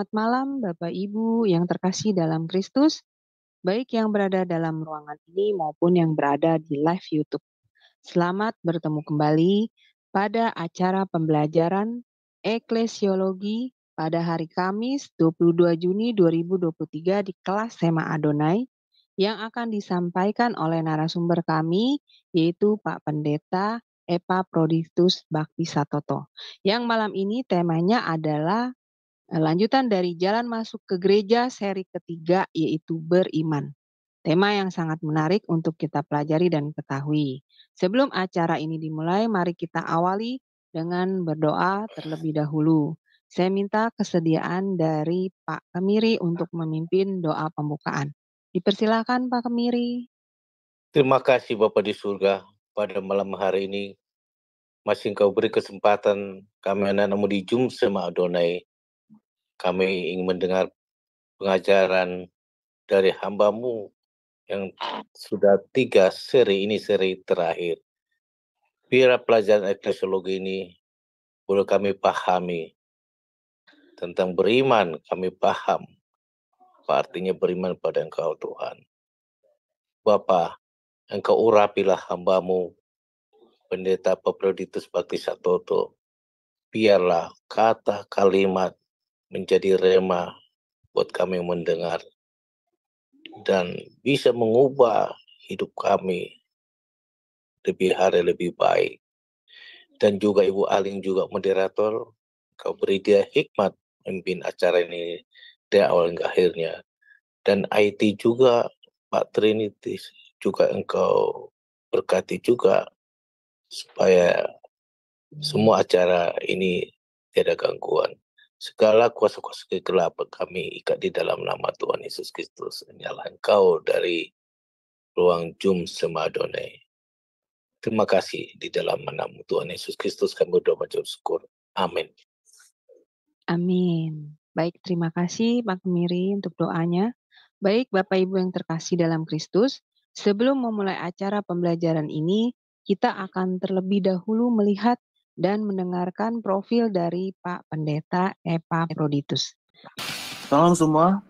Selamat malam Bapak Ibu yang terkasih dalam Kristus, baik yang berada dalam ruangan ini maupun yang berada di live YouTube. Selamat bertemu kembali pada acara pembelajaran eklesiologi pada hari Kamis 22 Juni 2023 di kelas Sema Adonai yang akan disampaikan oleh narasumber kami yaitu Pak Pendeta Epaphroditus Bakti Satoto. Yang malam ini temanya adalah lanjutan dari Jalan Masuk ke Gereja seri ketiga yaitu beriman. Tema yang sangat menarik untuk kita pelajari dan ketahui. Sebelum acara ini dimulai, mari kita awali dengan berdoa terlebih dahulu. Saya minta kesediaan dari Pak Kemiri untuk memimpin doa pembukaan. Dipersilakan Pak Kemiri. Terima kasih Bapak di surga, pada malam hari ini masih Engkau beri kesempatan kami anak-anakmu di Jum Sema Adonai. Kami ingin mendengar pengajaran dari hamba-Mu yang sudah 3 seri ini seri terakhir. Biar pelajaran eklesiologi ini boleh kami pahami tentang beriman, kami paham apa artinya beriman pada Engkau Tuhan. Bapa, Engkau urapilah hamba-Mu Pendeta Epaphroditus Bakti Satoto. Biarlah kata kalimat menjadi rema buat kami mendengar dan bisa mengubah hidup kami lebih hari lebih baik. Dan juga Ibu Aling juga moderator, kau beri dia hikmat memimpin acara ini dari awal hingga akhirnya. Dan IT juga Pak Trinitis juga engkau berkati juga supaya semua acara ini tidak ada gangguan. Segala kuasa-kuasa kegelapan kami ikat di dalam nama Tuhan Yesus Kristus. Nyala Engkau dari ruang Jum Sema Adonai. Terima kasih di dalam nama Tuhan Yesus Kristus kami berdoa mengucap syukur. Amin. Amin. Baik, terima kasih Pak Kemiri untuk doanya. Baik Bapak Ibu yang terkasih dalam Kristus, sebelum memulai acara pembelajaran ini, kita akan terlebih dahulu melihat dan mendengarkan profil dari Pak Pendeta Epaphroditus. Salam semua,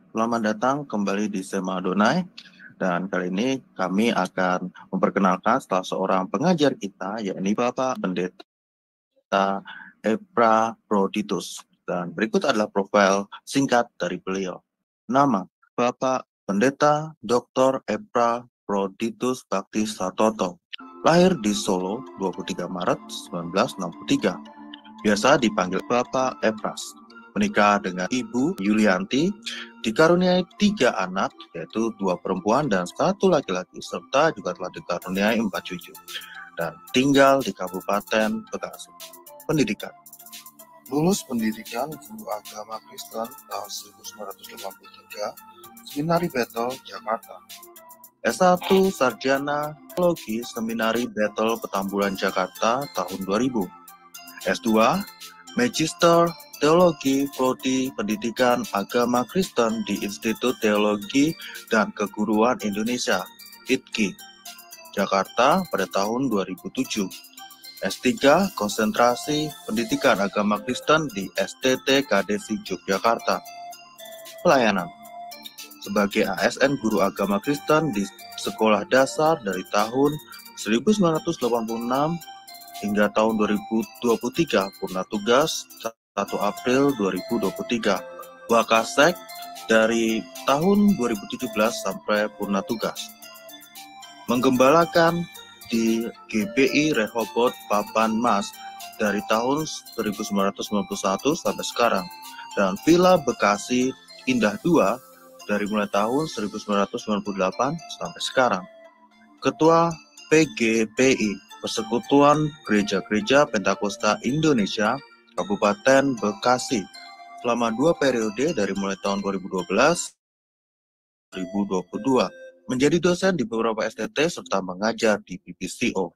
selamat datang kembali di Sema Adonai. Dan kali ini kami akan memperkenalkan salah seorang pengajar kita, yakni Bapak Pendeta Epaphroditus. Dan berikut adalah profil singkat dari beliau. Nama, Bapak Pendeta Dr. Epaphroditus Bakti Satoto. Lahir di Solo 23 Maret 1963. Biasa dipanggil Bapak Epras. Menikah dengan Ibu Yulianti, dikaruniai 3 anak, yaitu 2 perempuan dan 1 laki-laki, serta juga telah dikaruniai 4 cucu, dan tinggal di Kabupaten Bekasi. Pendidikan. Lulus pendidikan Guru Agama Kristen tahun 1983, Seminari Bethel, Jakarta. S1 Sarjana Teologi Seminari Bethel, Petamburan, Jakarta tahun 2000. S2 Magister Teologi Prodi Pendidikan Agama Kristen di Institut Teologi dan Keguruan Indonesia, ITKI, Jakarta pada tahun 2007. S3 Konsentrasi Pendidikan Agama Kristen di STT KDSI Yogyakarta. Pelayanan sebagai ASN Guru Agama Kristen di Sekolah Dasar dari tahun 1986 hingga tahun 2023, purna tugas 1 April 2023. Wakasek dari tahun 2017 sampai purna tugas. Menggembalakan di GBI Rehoboth Papan Mas dari tahun 1991 sampai sekarang. Dan Villa Bekasi Indah 2 dari mulai tahun 1998 sampai sekarang. Ketua PGPI, Persekutuan Gereja-Gereja Pentakosta Indonesia, Kabupaten Bekasi, selama 2 periode dari mulai tahun 2012-2022, menjadi dosen di beberapa STT serta mengajar di PPCO.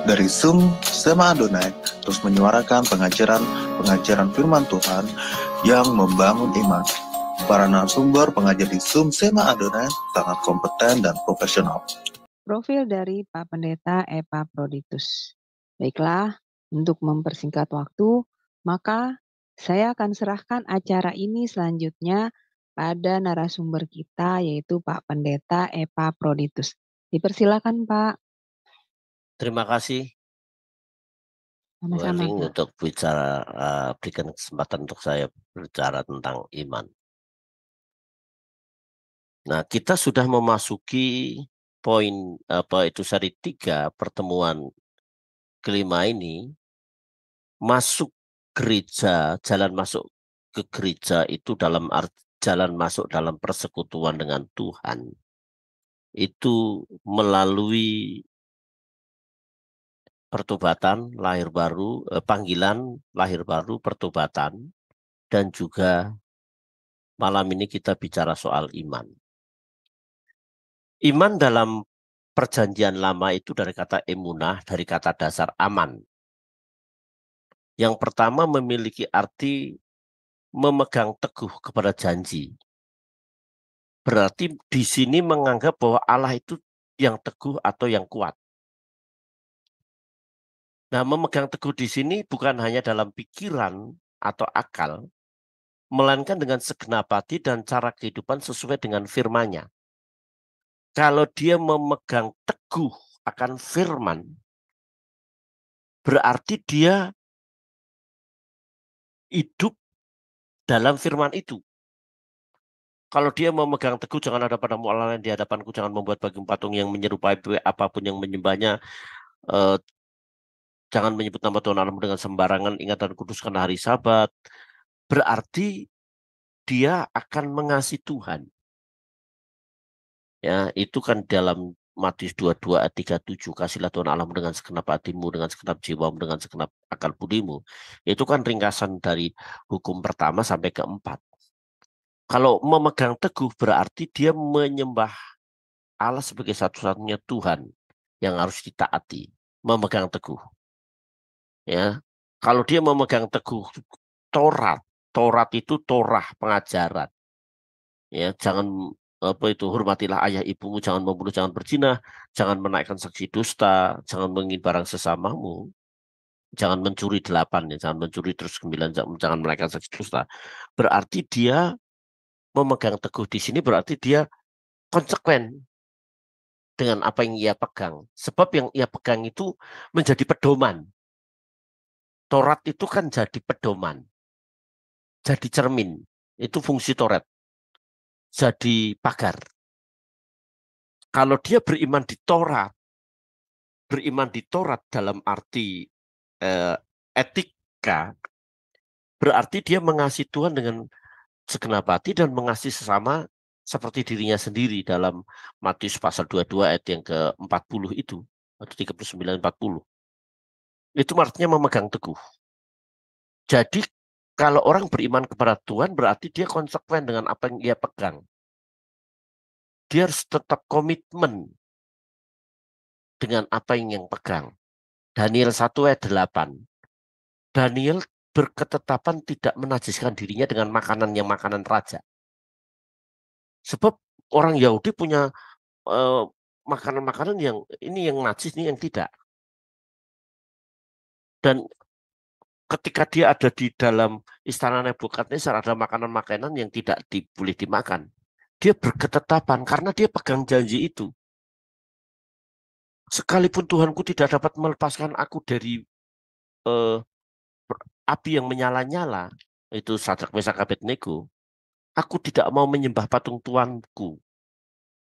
Dari Zoom Sema Adonai terus menyuarakan pengajaran firman Tuhan yang membangun iman. Para narasumber pengajar di Zoom Sema Adonai sangat kompeten dan profesional. Profil dari Pak Pendeta Epaphroditus. Baiklah, untuk mempersingkat waktu, maka Saya akan serahkan acara ini selanjutnya pada narasumber kita, yaitu Pak Pendeta Epafroditus. Dipersilakan, Pak. Terima kasih, Bu Sama-sama, Erling, Pak. untuk berikan kesempatan untuk saya berbicara tentang iman. Nah, kita sudah memasuki poin seri 3 pertemuan kelima ini. Masuk gereja, jalan masuk ke gereja itu jalan masuk dalam persekutuan dengan Tuhan. Itu melalui pertobatan, lahir baru, panggilan, lahir baru, pertobatan, dan juga malam ini kita bicara soal iman. Iman dalam perjanjian lama itu dari kata emunah, dari kata dasar aman. Yang pertama memiliki arti memegang teguh kepada janji. Berarti di sini menganggap bahwa Allah itu yang teguh atau yang kuat. Nah, memegang teguh di sini bukan hanya dalam pikiran atau akal, melainkan dengan segenap hati dan cara kehidupan sesuai dengan firman-Nya. Kalau dia memegang teguh akan firman, berarti dia hidup dalam firman itu. Kalau dia memegang teguh, jangan ada padamu Allah lain di hadapanku, jangan membuat bagi patung yang menyerupai apapun yang menyembahnya, jangan menyebut nama Tuhan Allahmu dengan sembarangan, ingat dan kuduskan hari Sabat. Berarti dia akan mengasihi Tuhan. Ya, itu kan dalam Matius 22 ayat 37, kasihlah Tuhan Allahmu dengan segenap hatimu, dengan segenap jiwamu, dengan segenap akal budimu. Itu kan ringkasan dari hukum pertama sampai keempat. Kalau memegang teguh berarti dia menyembah Allah sebagai satu-satunya Tuhan yang harus ditaati. Memegang teguh. Ya, kalau dia memegang teguh Taurat, Taurat itu Torah pengajaran. Ya, jangan hormatilah ayah ibumu, jangan membunuh, jangan berzina, jangan menaikkan saksi dusta, jangan menginginkan barang sesamamu, jangan mencuri 8, ya, jangan mencuri terus 9, jangan menaikkan saksi dusta. Berarti dia memegang teguh di sini berarti dia konsekuen dengan apa yang ia pegang. Sebab yang ia pegang itu menjadi pedoman. Taurat itu kan jadi pedoman, jadi cermin. Itu fungsi Taurat. Jadi pagar. Kalau dia beriman di Taurat dalam arti etika, berarti dia mengasihi Tuhan dengan segenap hati dan mengasihi sesama seperti dirinya sendiri dalam Matius pasal 22 ayat yang ke-40 itu, atau 39-40. Itu artinya memegang teguh. Jadi kalau orang beriman kepada Tuhan berarti dia konsekuen dengan apa yang ia pegang. Dia harus tetap komitmen dengan apa yang pegang. Daniel 1 ayat 8. Daniel berketetapan tidak menajiskan dirinya dengan makanan yang makanan raja. Sebab orang Yahudi punya makanan-makanan yang ini yang najis, ini yang tidak. Dan ketika dia ada di dalam istana Nebukadnezar ada makanan-makanan yang tidak boleh dimakan. Dia berketetapan karena dia pegang janji itu. Sekalipun Tuhanku tidak dapat melepaskan aku dari api yang menyala-nyala, itu Sadrak Mesak Abednego, aku tidak mau menyembah patung Tuanku.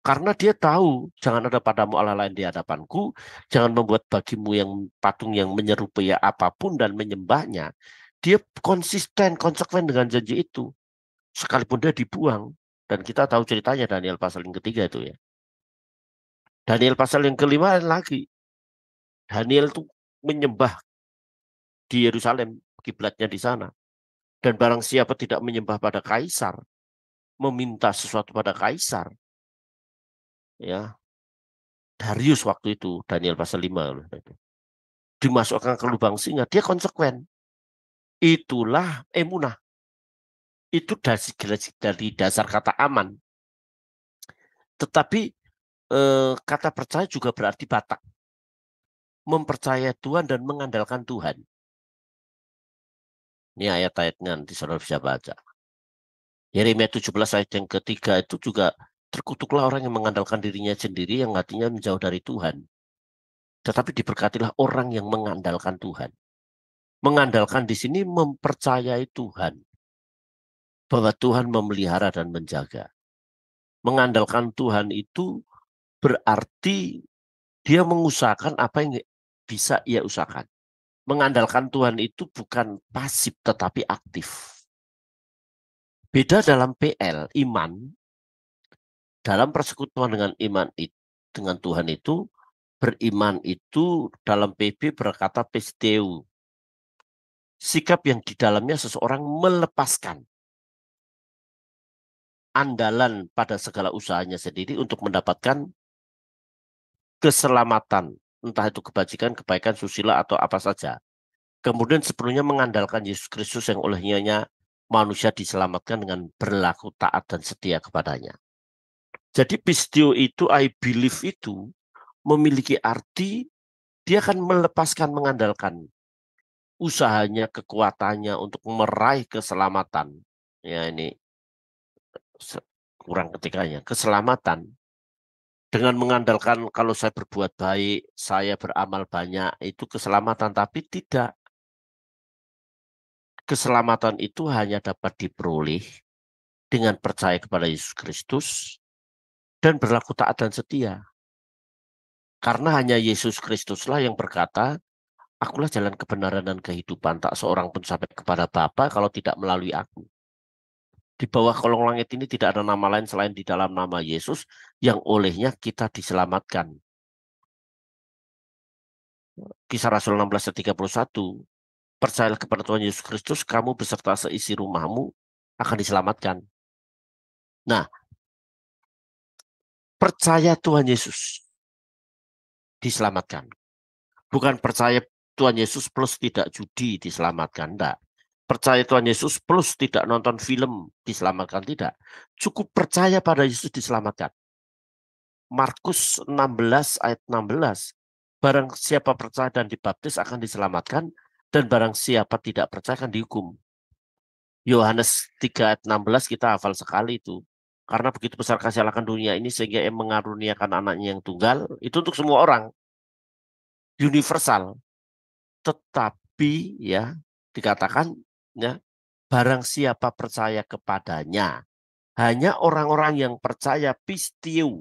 Karena dia tahu, jangan ada padamu Allah lain di hadapanku, jangan membuat bagimu yang patung yang menyerupai apapun dan menyembahnya. Dia konsisten, konsekuen dengan janji itu. Sekalipun dia dibuang. Dan kita tahu ceritanya Daniel pasal yang ketiga itu ya. Daniel pasal yang kelima lagi. Daniel itu menyembah di Yerusalem, kiblatnya di sana. Dan barang siapa tidak menyembah pada kaisar, meminta sesuatu pada kaisar, ya, Darius waktu itu, Daniel pasal 5, dimasukkan ke lubang singa, dia konsekuen. Itulah emunah. Itu dari dasar kata aman. Tetapi kata percaya juga berarti batak. Mempercayai Tuhan dan mengandalkan Tuhan. Ini ayat-ayatnya nanti saudara bisa baca. Yeremia 17 ayat yang ketiga itu juga terkutuklah orang yang mengandalkan dirinya sendiri yang hatinya menjauh dari Tuhan. Tetapi diberkatilah orang yang mengandalkan Tuhan. Mengandalkan di sini mempercayai Tuhan. Bahwa Tuhan memelihara dan menjaga. Mengandalkan Tuhan itu berarti dia mengusahakan apa yang bisa ia usahakan. Mengandalkan Tuhan itu bukan pasif tetapi aktif. Beda dalam PL, iman, dalam persekutuan dengan dengan Tuhan itu, beriman itu dalam PB berkata pisteu. Sikap yang di dalamnya seseorang melepaskan andalan pada segala usahanya sendiri untuk mendapatkan keselamatan, entah itu kebajikan, kebaikan, susila, atau apa saja. Kemudian sepenuhnya mengandalkan Yesus Kristus yang olehnya manusia diselamatkan dengan berlaku taat dan setia kepadanya. Jadi pistio itu, I believe itu, memiliki arti dia akan melepaskan mengandalkan usahanya, kekuatannya untuk meraih keselamatan. Ya ini kurang ketikanya. Keselamatan dengan mengandalkan kalau saya berbuat baik, saya beramal banyak, itu keselamatan. Tapi tidak. Keselamatan itu hanya dapat diperoleh dengan percaya kepada Yesus Kristus dan berlaku taat dan setia. Karena hanya Yesus Kristuslah yang berkata, akulah jalan kebenaran dan kehidupan, tak seorang pun sampai kepada Bapa kalau tidak melalui aku. Di bawah kolong langit ini tidak ada nama lain selain di dalam nama Yesus yang olehnya kita diselamatkan. Kisah Rasul 16:31, percayalah kepada Tuhan Yesus Kristus, kamu beserta seisi rumahmu akan diselamatkan. Nah, percaya Tuhan Yesus diselamatkan. Bukan percaya Tuhan Yesus plus tidak judi diselamatkan, enggak. Percaya Tuhan Yesus plus tidak nonton film diselamatkan, tidak. Cukup percaya pada Yesus diselamatkan. Markus 16 ayat 16. Barang siapa percaya dan dibaptis akan diselamatkan, dan barang siapa tidak percaya akan dihukum. Yohanes 3 ayat 16 kita hafal sekali itu. Karena begitu besar kasih Allah akan dunia ini sehingga ia mengaruniakan anaknya yang tunggal, itu untuk semua orang. Universal. Tetapi ya dikatakan ya barang siapa percaya kepadanya, hanya orang-orang yang percaya pistiu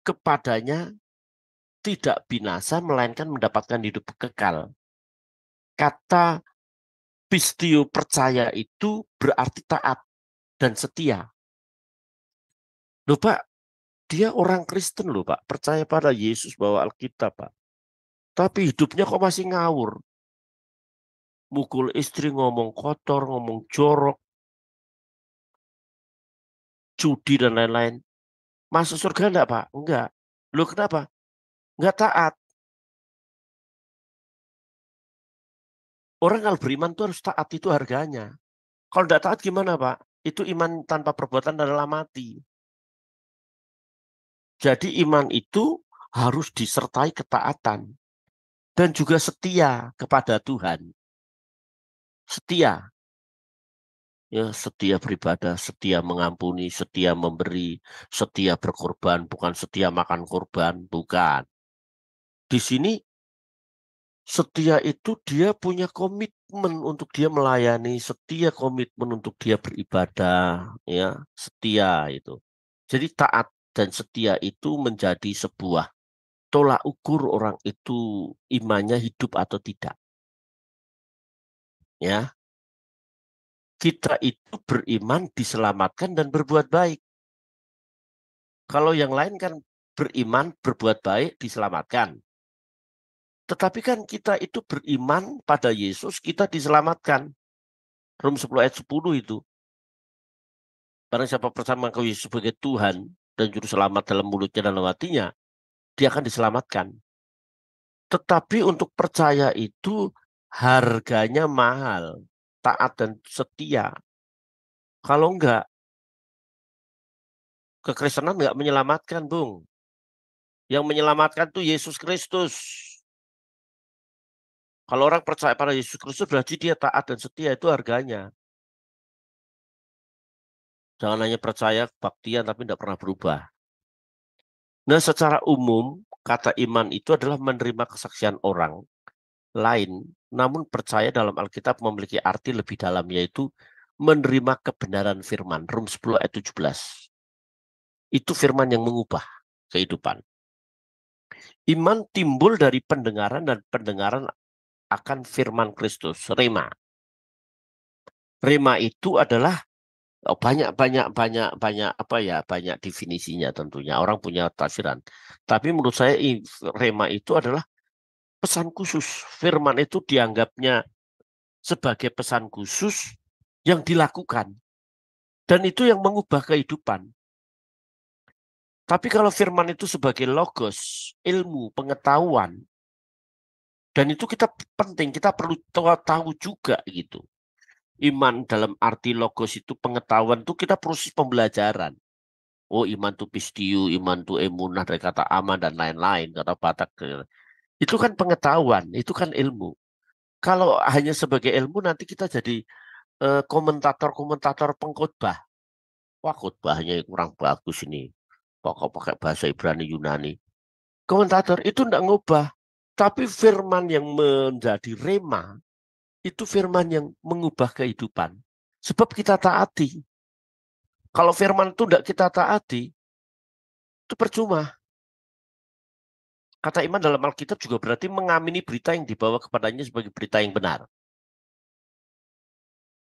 kepadanya tidak binasa melainkan mendapatkan hidup kekal. Kata pistiu percaya itu berarti taat dan setia. Loh Pak, dia orang Kristen loh Pak, percaya pada Yesus bawa Alkitab Pak. Tapi hidupnya kok masih ngawur. Mukul istri, ngomong kotor, ngomong jorok, judi dan lain-lain. Masuk surga enggak Pak? Enggak. Loh kenapa? Enggak taat. Orang kalau beriman itu harus taat, itu harganya. Kalau enggak taat gimana Pak? Itu iman tanpa perbuatan adalah mati. Jadi iman itu harus disertai ketaatan. Dan juga setia kepada Tuhan. Setia. Ya, setia beribadah, setia mengampuni, setia memberi, setia berkorban, bukan setia makan korban, bukan. Di sini setia itu dia punya komitmen untuk dia melayani, setia komitmen untuk dia beribadah, ya, setia itu. Jadi taat dan setia itu menjadi sebuah tolak ukur orang itu imannya hidup atau tidak. Ya. Kita itu beriman, diselamatkan dan berbuat baik. Kalau yang lain kan beriman, berbuat baik, diselamatkan. Tetapi kan kita itu beriman pada Yesus, kita diselamatkan. Rom 10 ayat 10 itu. Barang siapa percaya mengakui Yesus sebagai Tuhan dan juru selamat dalam mulutnya dan dalam hatinya, dia akan diselamatkan. Tetapi untuk percaya itu harganya mahal, taat dan setia. Kalau enggak, kekristenan enggak menyelamatkan, Bung. Yang menyelamatkan itu Yesus Kristus. Kalau orang percaya pada Yesus Kristus berarti dia taat dan setia, itu harganya. Jangan hanya percaya kebaktian tapi tidak pernah berubah. Nah, secara umum kata iman itu adalah menerima kesaksian orang lain, namun percaya dalam Alkitab memiliki arti lebih dalam, yaitu menerima kebenaran firman. Rom 10 ayat 17. Itu firman yang mengubah kehidupan. Iman timbul dari pendengaran dan pendengaran akan firman Kristus, rema. Rema itu adalah banyak definisinya tentunya. Orang punya tafsiran. Tapi menurut saya rema itu adalah pesan khusus. Firman itu dianggapnya sebagai pesan khusus yang dilakukan. Dan itu yang mengubah kehidupan. Tapi kalau firman itu sebagai logos, ilmu, pengetahuan, dan itu kita penting, kita perlu tahu juga gitu. Iman dalam arti logos itu pengetahuan itu kita proses pembelajaran. Oh, iman itu pistiu, iman itu emunah dari kata aman dan lain-lain, kata Batak. Itu kan pengetahuan, itu kan ilmu. Kalau hanya sebagai ilmu nanti kita jadi komentator-komentator pengkhotbah. Wah, khotbahnya kurang bagus ini. Pokok pakai bahasa Ibrani Yunani. Komentator itu tidak ngubah. Tapi firman yang menjadi rema, itu firman yang mengubah kehidupan. Sebab kita taati. Kalau firman itu tidak kita taati, itu percuma. Kata iman dalam Alkitab juga berarti mengamini berita yang dibawa kepadanya sebagai berita yang benar.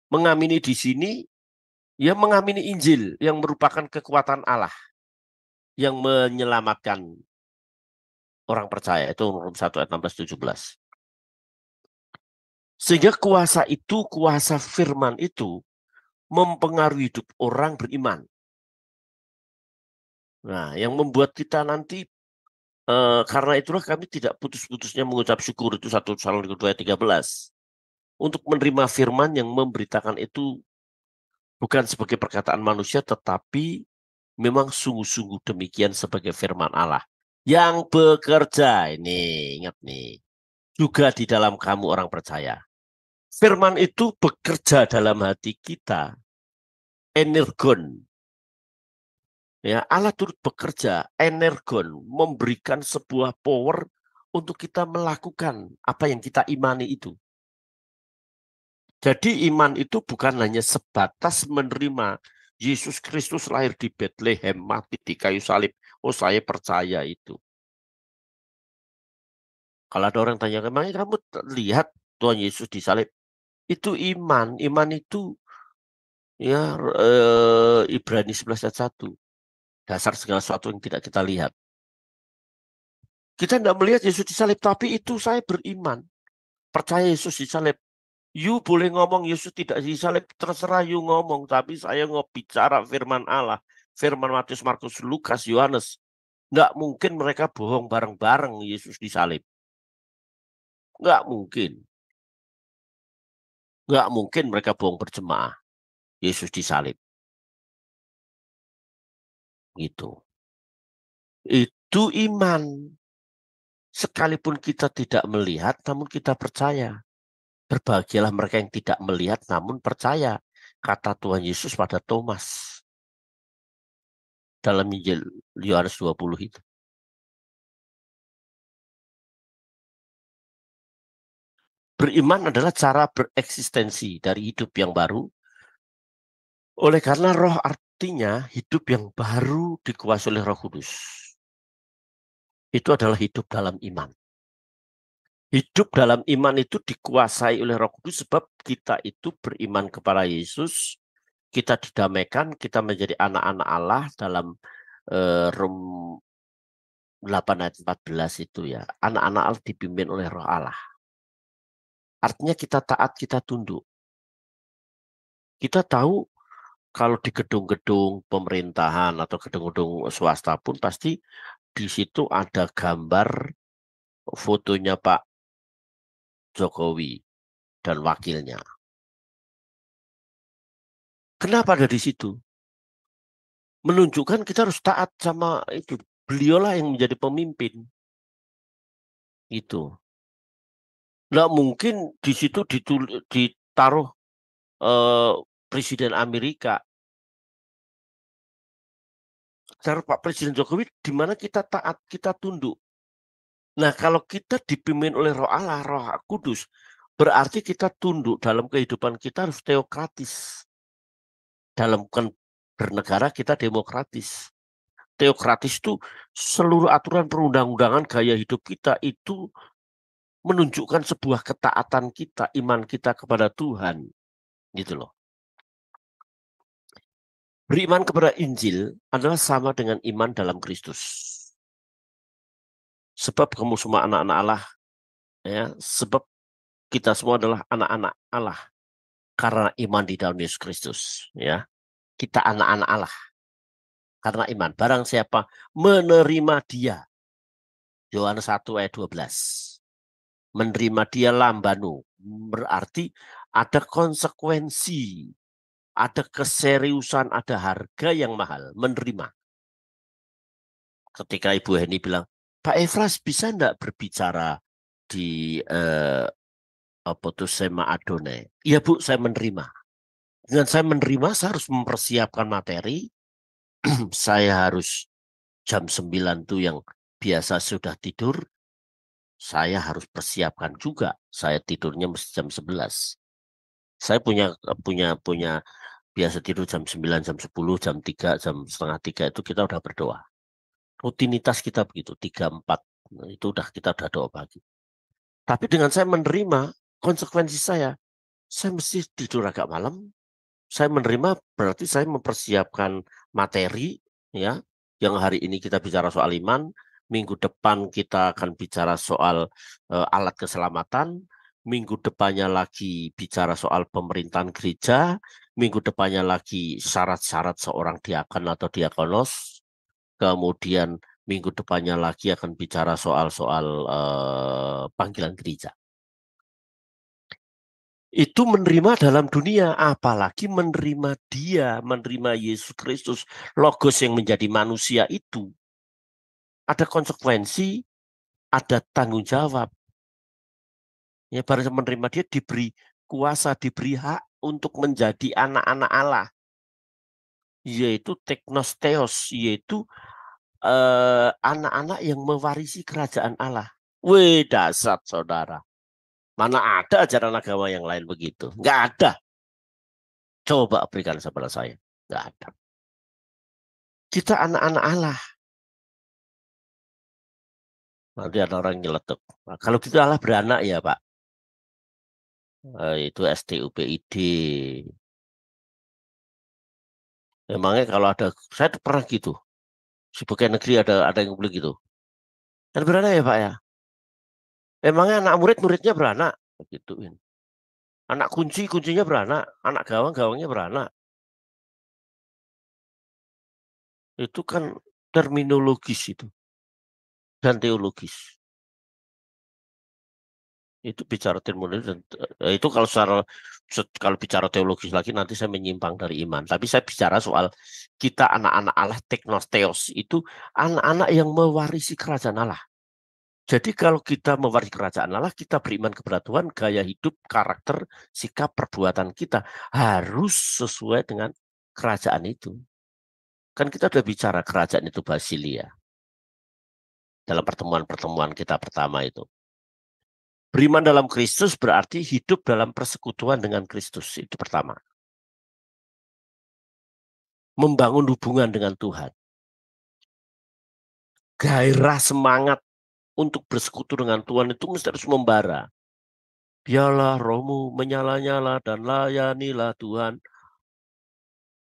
Mengamini di sini, ya mengamini Injil yang merupakan kekuatan Allah yang menyelamatkan orang percaya. Itu Rom 1 ayat 16-17. Sehingga kuasa itu, kuasa firman itu mempengaruhi hidup orang beriman. Nah, yang membuat kita nanti, karena itulah kami tidak putus-putusnya mengucap syukur, itu 1 Tesalonika 2 ayat 13. Untuk menerima firman yang memberitakan itu bukan sebagai perkataan manusia, tetapi memang sungguh-sungguh demikian sebagai firman Allah. Yang bekerja, ini ingat nih, juga di dalam kamu orang percaya. Firman itu bekerja dalam hati kita, energon. Ya, Allah turut bekerja, energon, memberikan sebuah power untuk kita melakukan apa yang kita imani itu. Jadi iman itu bukan hanya sebatas menerima Yesus Kristus lahir di Bethlehem, mati di kayu salib. Oh, saya percaya itu. Kalau ada orang tanya, emangnya kamu lihat Tuhan Yesus disalib? Itu iman. Iman itu ya Ibrani 11 ayat 1. Dasar segala sesuatu yang tidak kita lihat. Kita tidak melihat Yesus disalib, tapi itu saya beriman. Percaya Yesus disalib. You boleh ngomong Yesus tidak disalib, terserah you ngomong. Tapi saya bicara firman Allah. Firman Matius, Markus, Lukas, Yohanes. Nggak mungkin mereka bohong bareng-bareng Yesus disalib. Nggak mungkin. Nggak mungkin mereka bohong berjemaah. Yesus disalib. Gitu. Itu iman. Sekalipun kita tidak melihat, namun kita percaya. Berbahagialah mereka yang tidak melihat, namun percaya. Kata Tuhan Yesus pada Thomas. Dalam Injil Yohanes 20 itu. Beriman adalah cara bereksistensi dari hidup yang baru. Oleh karena roh artinya hidup yang baru dikuasai oleh Roh Kudus. Itu adalah hidup dalam iman. Hidup dalam iman itu dikuasai oleh Roh Kudus sebab kita itu beriman kepada Yesus, kita didamaikan, kita menjadi anak-anak Allah dalam Rom 8 ayat 14 itu ya. Anak-anak Allah dipimpin oleh Roh Allah. Artinya kita taat, kita tunduk. Kita tahu kalau di gedung-gedung pemerintahan atau gedung-gedung swasta pun pasti di situ ada gambar fotonya Pak Jokowi dan wakilnya. Kenapa ada di situ? Menunjukkan kita harus taat sama itu. Beliaulah yang menjadi pemimpin. Itu. Nggak mungkin di situ ditaruh Presiden Amerika. Cara Pak Presiden Jokowi di mana kita taat, kita tunduk. Nah, kalau kita dipimpin oleh Roh Allah, Roh Kudus, berarti kita tunduk. Dalam kehidupan kita harus teokratis. Dalam bernegara kita demokratis. Teokratis itu seluruh aturan perundang-undangan gaya hidup kita itu menunjukkan sebuah ketaatan kita, iman kita kepada Tuhan. Gitu loh. Beriman kepada Injil adalah sama dengan iman dalam Kristus. Sebab kamu semua anak-anak Allah, ya, sebab kita semua adalah anak-anak Allah karena iman di dalam Yesus Kristus, ya. Kita anak-anak Allah karena iman. Barang siapa menerima Dia, Yohanes 1 ayat 12. Menerima Dia lambanu, berarti ada konsekuensi, ada keseriusan, ada harga yang mahal, menerima. Ketika Ibu Heni bilang, Pak Efras bisa enggak berbicara di Sema Adonai? Iya Bu, saya menerima. Dengan saya menerima, saya harus mempersiapkan materi. Saya harus jam 9 tuh yang biasa sudah tidur, saya harus persiapkan juga. Saya tidurnya mesti jam 11. Saya punya biasa tidur jam 9, jam 10, jam 3, jam setengah 3 itu kita udah berdoa. Rutinitas kita begitu, 3, 4. Itu kita udah doa pagi. Tapi dengan saya menerima konsekuensi saya mesti tidur agak malam. Saya menerima berarti saya mempersiapkan materi, ya. Yang hari ini kita bicara soal iman, minggu depan kita akan bicara soal alat keselamatan, minggu depannya lagi bicara soal pemerintahan gereja, minggu depannya lagi syarat-syarat seorang diakon atau diakonos, kemudian minggu depannya lagi akan bicara soal-soal panggilan gereja. Itu menerima dalam dunia, apalagi menerima Dia, menerima Yesus Kristus, Logos yang menjadi manusia itu. Ada konsekuensi, ada tanggung jawab. Ya, baru menerima Dia diberi kuasa, diberi hak untuk menjadi anak-anak Allah. Yaitu teknosteos, yaitu anak-anak yang mewarisi kerajaan Allah. Wih, dasar saudara. Mana ada ajaran agama yang lain begitu? Nggak ada. Coba berikan kepada saya. Nggak ada. Kita anak-anak Allah. Nanti ada orang nyeletuk. Nah, kalau kita Allah beranak ya Pak. Itu STUPID. Emangnya kalau ada, saya pernah gitu. Si pegawai negeri ada yang beli gitu. Dan beranak ya Pak ya. Emangnya anak muridnya beranak. Gituin. Anak kuncinya beranak. Anak gawangnya beranak. Itu kan terminologis itu. Dan teologis. Itu bicara terminologi. Itu kalau bicara teologis lagi nanti saya menyimpang dari iman. Tapi saya bicara soal kita anak-anak Allah, teknosteos. Itu anak-anak yang mewarisi kerajaan Allah. Jadi kalau kita mewarisi kerajaan Allah, kita beriman kepada Tuhan, gaya hidup, karakter, sikap, perbuatan kita harus sesuai dengan kerajaan itu. Kan kita sudah bicara kerajaan itu Basilia. Dalam pertemuan-pertemuan kita pertama itu. Beriman dalam Kristus berarti hidup dalam persekutuan dengan Kristus. Itu pertama. Membangun hubungan dengan Tuhan. Gairah semangat untuk bersekutu dengan Tuhan itu mesti harus membara. Biarlah rohmu menyala-nyala dan layanilah Tuhan.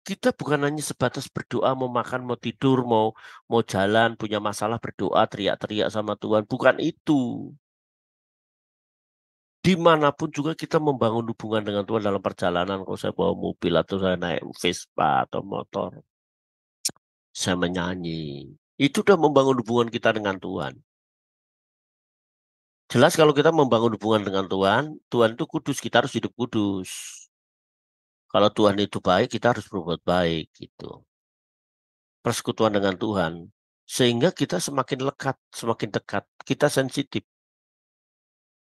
Kita bukan hanya sebatas berdoa, mau makan, mau tidur, mau jalan, punya masalah berdoa, teriak-teriak sama Tuhan. Bukan itu. Dimanapun juga kita membangun hubungan dengan Tuhan dalam perjalanan. Kalau saya bawa mobil atau saya naik Vespa atau motor, saya menyanyi. Itu udah membangun hubungan kita dengan Tuhan. Jelas kalau kita membangun hubungan dengan Tuhan, Tuhan itu kudus, kita harus hidup kudus. Kalau Tuhan itu baik, kita harus berbuat baik. Gitu. Persekutuan dengan Tuhan. Sehingga kita semakin lekat, semakin dekat. Kita sensitif.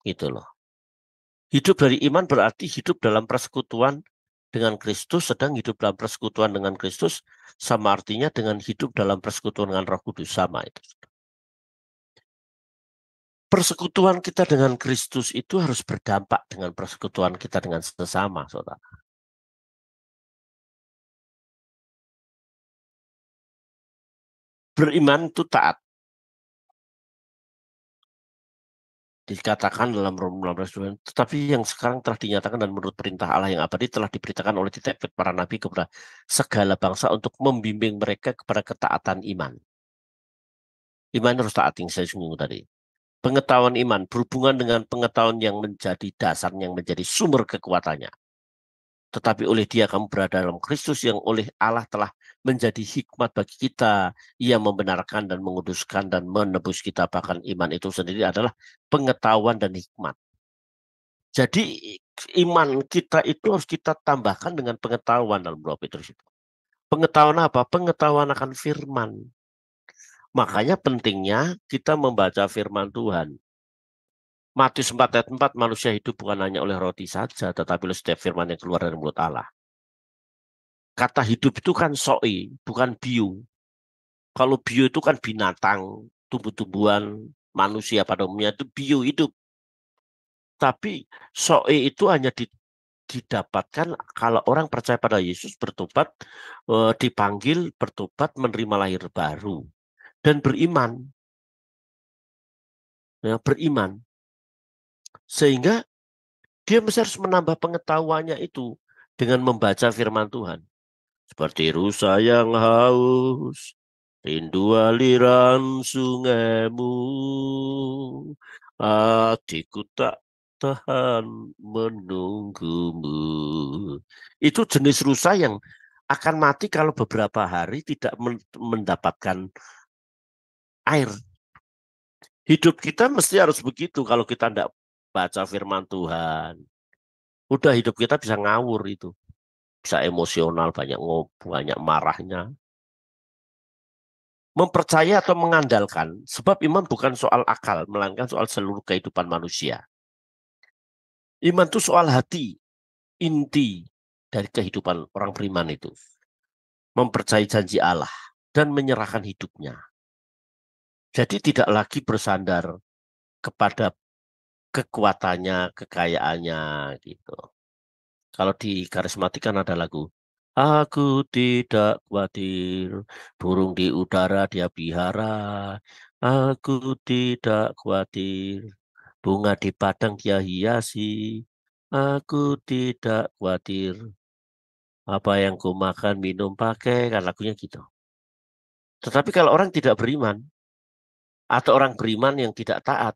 Gitu loh. Hidup dari iman berarti hidup dalam persekutuan dengan Kristus, sedang hidup dalam persekutuan dengan Kristus sama artinya dengan hidup dalam persekutuan dengan Roh Kudus, sama itu. Persekutuan kita dengan Kristus itu harus berdampak dengan persekutuan kita dengan sesama, saudara. Beriman itu taat. Dikatakan dalam Roma 16, tetapi yang sekarang telah dinyatakan dan menurut perintah Allah yang abadi telah diberitakan oleh titik para nabi kepada segala bangsa untuk membimbing mereka kepada ketaatan iman. Iman harus taat yang saya singgung tadi. Pengetahuan iman berhubungan dengan pengetahuan yang menjadi dasar, yang menjadi sumber kekuatannya. Tetapi oleh Dia kamu berada dalam Kristus yang oleh Allah telah menjadi hikmat bagi kita. Ia membenarkan dan menguduskan dan menebus kita. Bahkan iman itu sendiri adalah pengetahuan dan hikmat. Jadi iman kita itu harus kita tambahkan dengan pengetahuan dalam 2 Petrus itu. Pengetahuan apa? Pengetahuan akan firman. Makanya pentingnya kita membaca firman Tuhan. Matius 4 ayat 4, manusia hidup bukan hanya oleh roti saja, tetapi oleh setiap firman yang keluar dari mulut Allah. Kata hidup itu kan soi, bukan bio. Kalau bio itu kan binatang, tumbuh-tumbuhan, manusia pada umumnya itu bio hidup. Tapi soi itu hanya didapatkan kalau orang percaya pada Yesus, bertobat, dipanggil, bertobat, menerima lahir baru, dan beriman. Ya, beriman. Sehingga dia mesti harus menambah pengetahuannya itu dengan membaca firman Tuhan. Seperti rusa yang haus, rindu aliran sungaimu, hatiku tak tahan menunggumu. Itu jenis rusa yang akan mati kalau beberapa hari tidak mendapatkan air. Hidup kita mesti harus begitu kalau kita tidak baca firman Tuhan. Udah hidup kita bisa ngawur itu. Bisa emosional, banyak marahnya. Mempercaya atau mengandalkan, sebab iman bukan soal akal, melainkan soal seluruh kehidupan manusia. Iman itu soal hati, inti dari kehidupan orang beriman itu. Mempercayai janji Allah dan menyerahkan hidupnya. Jadi tidak lagi bersandar kepada kekuatannya, kekayaannya gitu. Kalau di karismatik kan ada lagu, aku tidak khawatir, burung di udara dia pelihara. Aku tidak khawatir, bunga di padang dia hiasi. Aku tidak khawatir, apa yang ku makan, minum, pakai, kan lagunya gitu. Tetapi kalau orang tidak beriman, atau orang beriman yang tidak taat,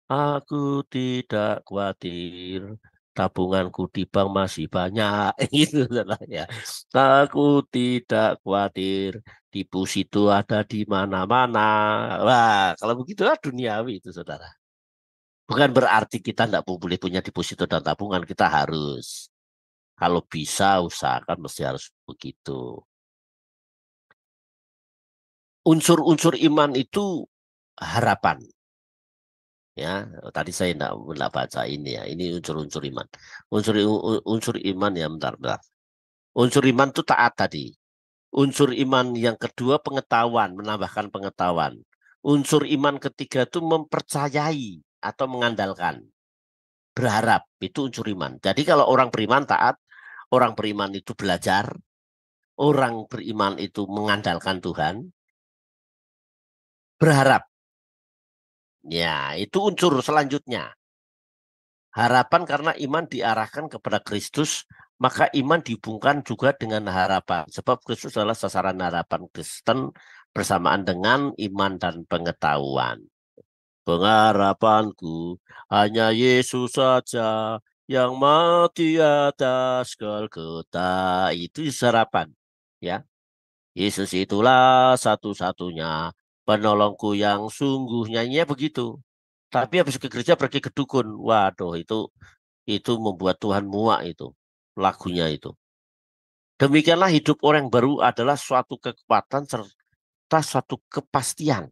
aku tidak khawatir, tabunganku di bank masih banyak, itu ya. Aku tidak khawatir, deposito ada di mana-mana. Wah, kalau begitu duniawi itu, saudara. Bukan berarti kita tidak boleh punya deposito dan tabungan, kita harus. Kalau bisa, usahakan mesti harus begitu. Unsur-unsur iman itu harapan. Ya, tadi saya tidak baca ini ya. Ini unsur-unsur iman. Unsur iman ya, bentar. Unsur iman itu taat tadi. Unsur iman yang kedua pengetahuan, menambahkan pengetahuan. Unsur iman ketiga itu mempercayai atau mengandalkan. Berharap, itu unsur iman. Jadi kalau orang beriman taat, orang beriman itu belajar, orang beriman itu mengandalkan Tuhan, berharap. Ya, itu unsur selanjutnya. Harapan karena iman diarahkan kepada Kristus, maka iman dihubungkan juga dengan harapan. Sebab Kristus adalah sasaran harapan Kristen bersamaan dengan iman dan pengetahuan. Pengharapanku hanya Yesus saja yang mati atas Golgota. Itu harapan. Ya, Yesus itulah satu-satunya penolongku yang sungguh, nyanyinya begitu. Tapi habis ke gereja pergi ke dukun. Waduh, itu membuat Tuhan muak itu. Lagunya itu. Demikianlah hidup orang baru adalah suatu kekuatan serta suatu kepastian.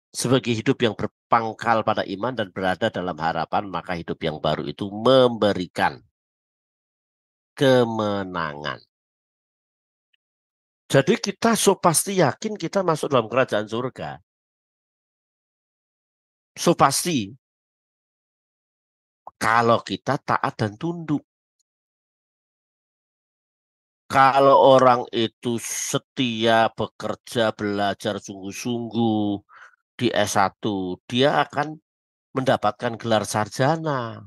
Sebagai hidup yang berpangkal pada iman dan berada dalam harapan, maka hidup yang baru itu memberikan kemenangan. Jadi kita so pasti yakin kita masuk dalam kerajaan surga. So pasti. Kalau kita taat dan tunduk. Kalau orang itu setia, bekerja, belajar sungguh-sungguh di S1, dia akan mendapatkan gelar sarjana.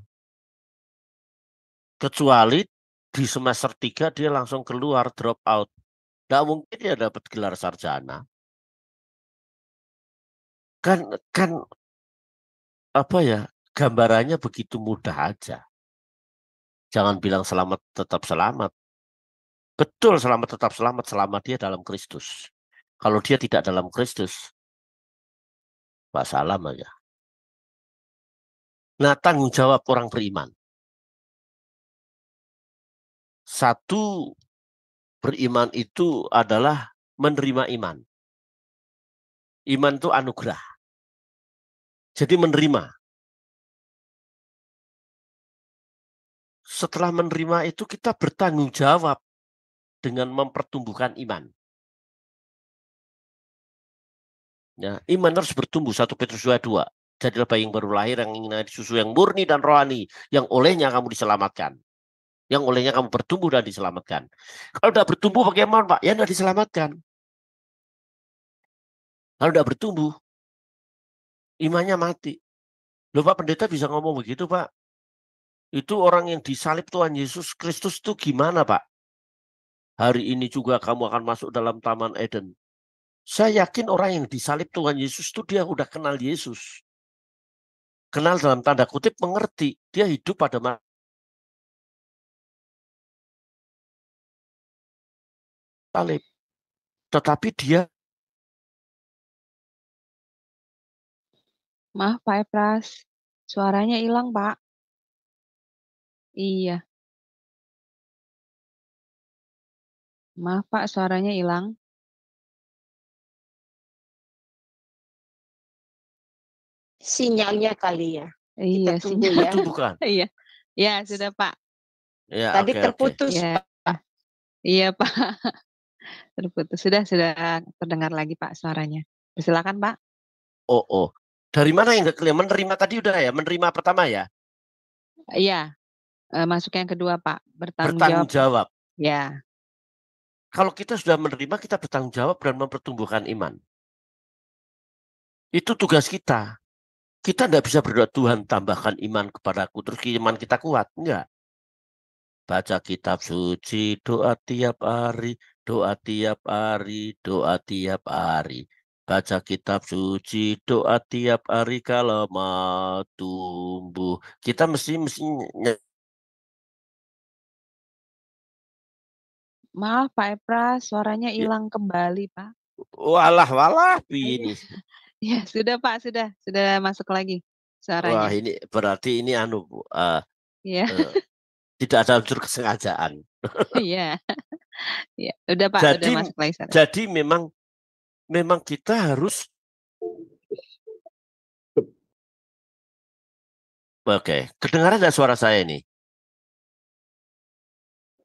Kecuali di semester 3 dia langsung keluar, drop out. Nggak mungkin dia dapat gelar sarjana. Kan apa ya, gambarannya begitu mudah aja. Jangan bilang selamat tetap selamat. Betul selamat tetap selamat selama dia dalam Kristus. Kalau dia tidak dalam Kristus, wassalam aja. Nah, tanggung jawab orang beriman. Satu, beriman itu adalah menerima iman. Iman itu anugerah. Jadi menerima. Setelah menerima itu kita bertanggung jawab dengan mempertumbuhkan iman. Ya, iman harus bertumbuh. 1 Petrus 2:2. Jadilah bayi yang baru lahir yang ingin susu yang murni dan rohani, yang olehnya kamu diselamatkan. Yang olehnya kamu bertumbuh dan diselamatkan. Kalau tidak bertumbuh bagaimana, Pak? Ya tidak diselamatkan. Kalau tidak bertumbuh, imannya mati. Loh Pak Pendeta bisa ngomong begitu Pak? Itu orang yang disalib Tuhan Yesus Kristus itu gimana Pak? Hari ini juga kamu akan masuk dalam Taman Eden. Saya yakin orang yang disalib Tuhan Yesus itu dia udah kenal Yesus. Kenal dalam tanda kutip, mengerti. Dia hidup pada salib. Tetapi dia... Maaf Pak Epras, suaranya hilang Pak. Iya, maaf Pak, suaranya hilang. Sinyalnya kali ya. Iya, Kita tunggu sinyal. ya. Itu bukan. Iya, ya sudah Pak. Ya, Tadi oke. terputus Ya, Pak. iya Pak, terputus. Sudah terdengar lagi Pak suaranya. Silakan Pak. Oh. Dari mana yang nggak clear? Menerima tadi udah ya? Menerima pertama ya? Iya, masuk yang kedua Pak, bertanggung Bertanggung jawab. jawab. Ya, Kalau kita sudah menerima, kita bertanggung jawab dan mempertumbuhkan iman. Itu tugas kita. Kita tidak bisa berdoa, Tuhan tambahkan iman kepadaku, terus iman kita kuat. Enggak. Baca kitab suci, doa tiap hari, doa tiap hari, doa tiap hari. Baca kitab suci, doa tiap hari kalau mau tumbuh. Kita mesti maaf Pak Epras, suaranya hilang kembali Pak. walah ini. Ya sudah Pak, sudah masuk lagi Wah, suaranya. ini berarti ini Iya, tidak ada unsur kesengajaan. iya, iya. Udah Pak, udah masuk lagi suara. Jadi memang kita harus Oke, kedengaran nggak suara saya ini?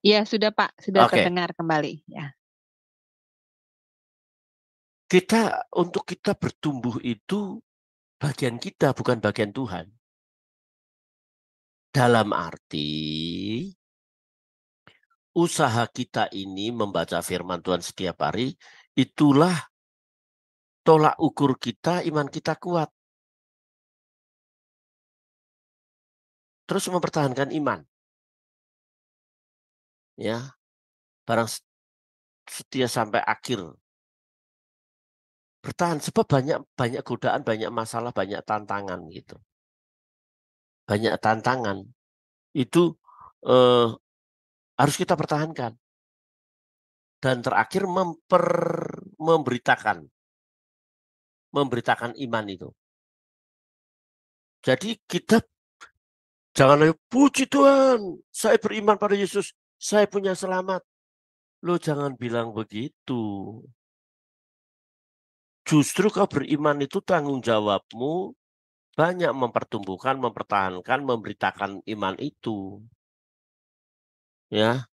Iya sudah Pak, sudah Oke. terdengar kembali. Ya. Untuk kita bertumbuh itu bagian kita, bukan bagian Tuhan. Dalam arti usaha kita ini membaca firman Tuhan setiap hari, itulah tolak ukur kita, iman kita kuat. Terus mempertahankan iman. Ya, barang setia sampai akhir. Bertahan, sebab banyak godaan, banyak masalah, banyak tantangan gitu. Banyak tantangan. Itu harus kita pertahankan. Dan terakhir memberitakan iman itu. Jadi kita jangan puji Tuhan, saya beriman pada Yesus, saya punya selamat. Lo jangan bilang begitu. Justru kau beriman itu tanggung jawabmu banyak mempertumbuhkan, mempertahankan, memberitakan iman itu. Ya,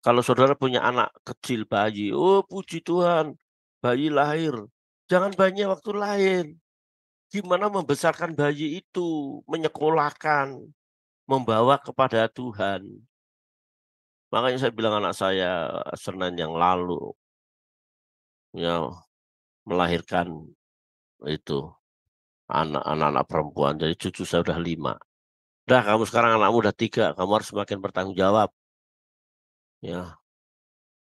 kalau saudara punya anak kecil bayi, oh puji Tuhan, bayi lahir. Jangan bayinya waktu lahir. Gimana membesarkan bayi itu, menyekolahkan, membawa kepada Tuhan. Makanya saya bilang anak saya Senin yang lalu, ya melahirkan itu anak-anak perempuan. Jadi cucu saya udah 5. Dah kamu sekarang anakmu udah 3, kamu harus semakin bertanggung jawab. Ya,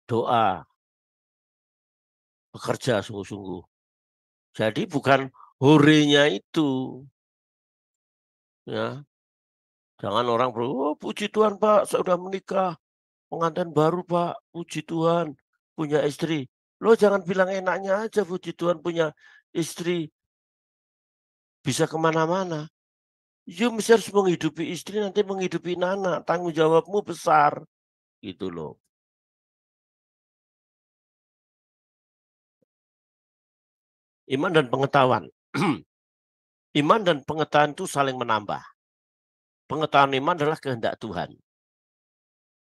doa, bekerja sungguh-sungguh. Jadi bukan horenya itu, ya. Jangan orang oh puji Tuhan Pak, saya sudah menikah, pengantin baru Pak, puji Tuhan, punya istri. Lo jangan bilang enaknya aja puji Tuhan punya istri, bisa kemana-mana. You mesti harus menghidupi istri, nanti menghidupi anak, tanggung jawabmu besar, gitu loh. Iman dan pengetahuan. Iman dan pengetahuan itu saling menambah. Pengetahuan iman adalah kehendak Tuhan.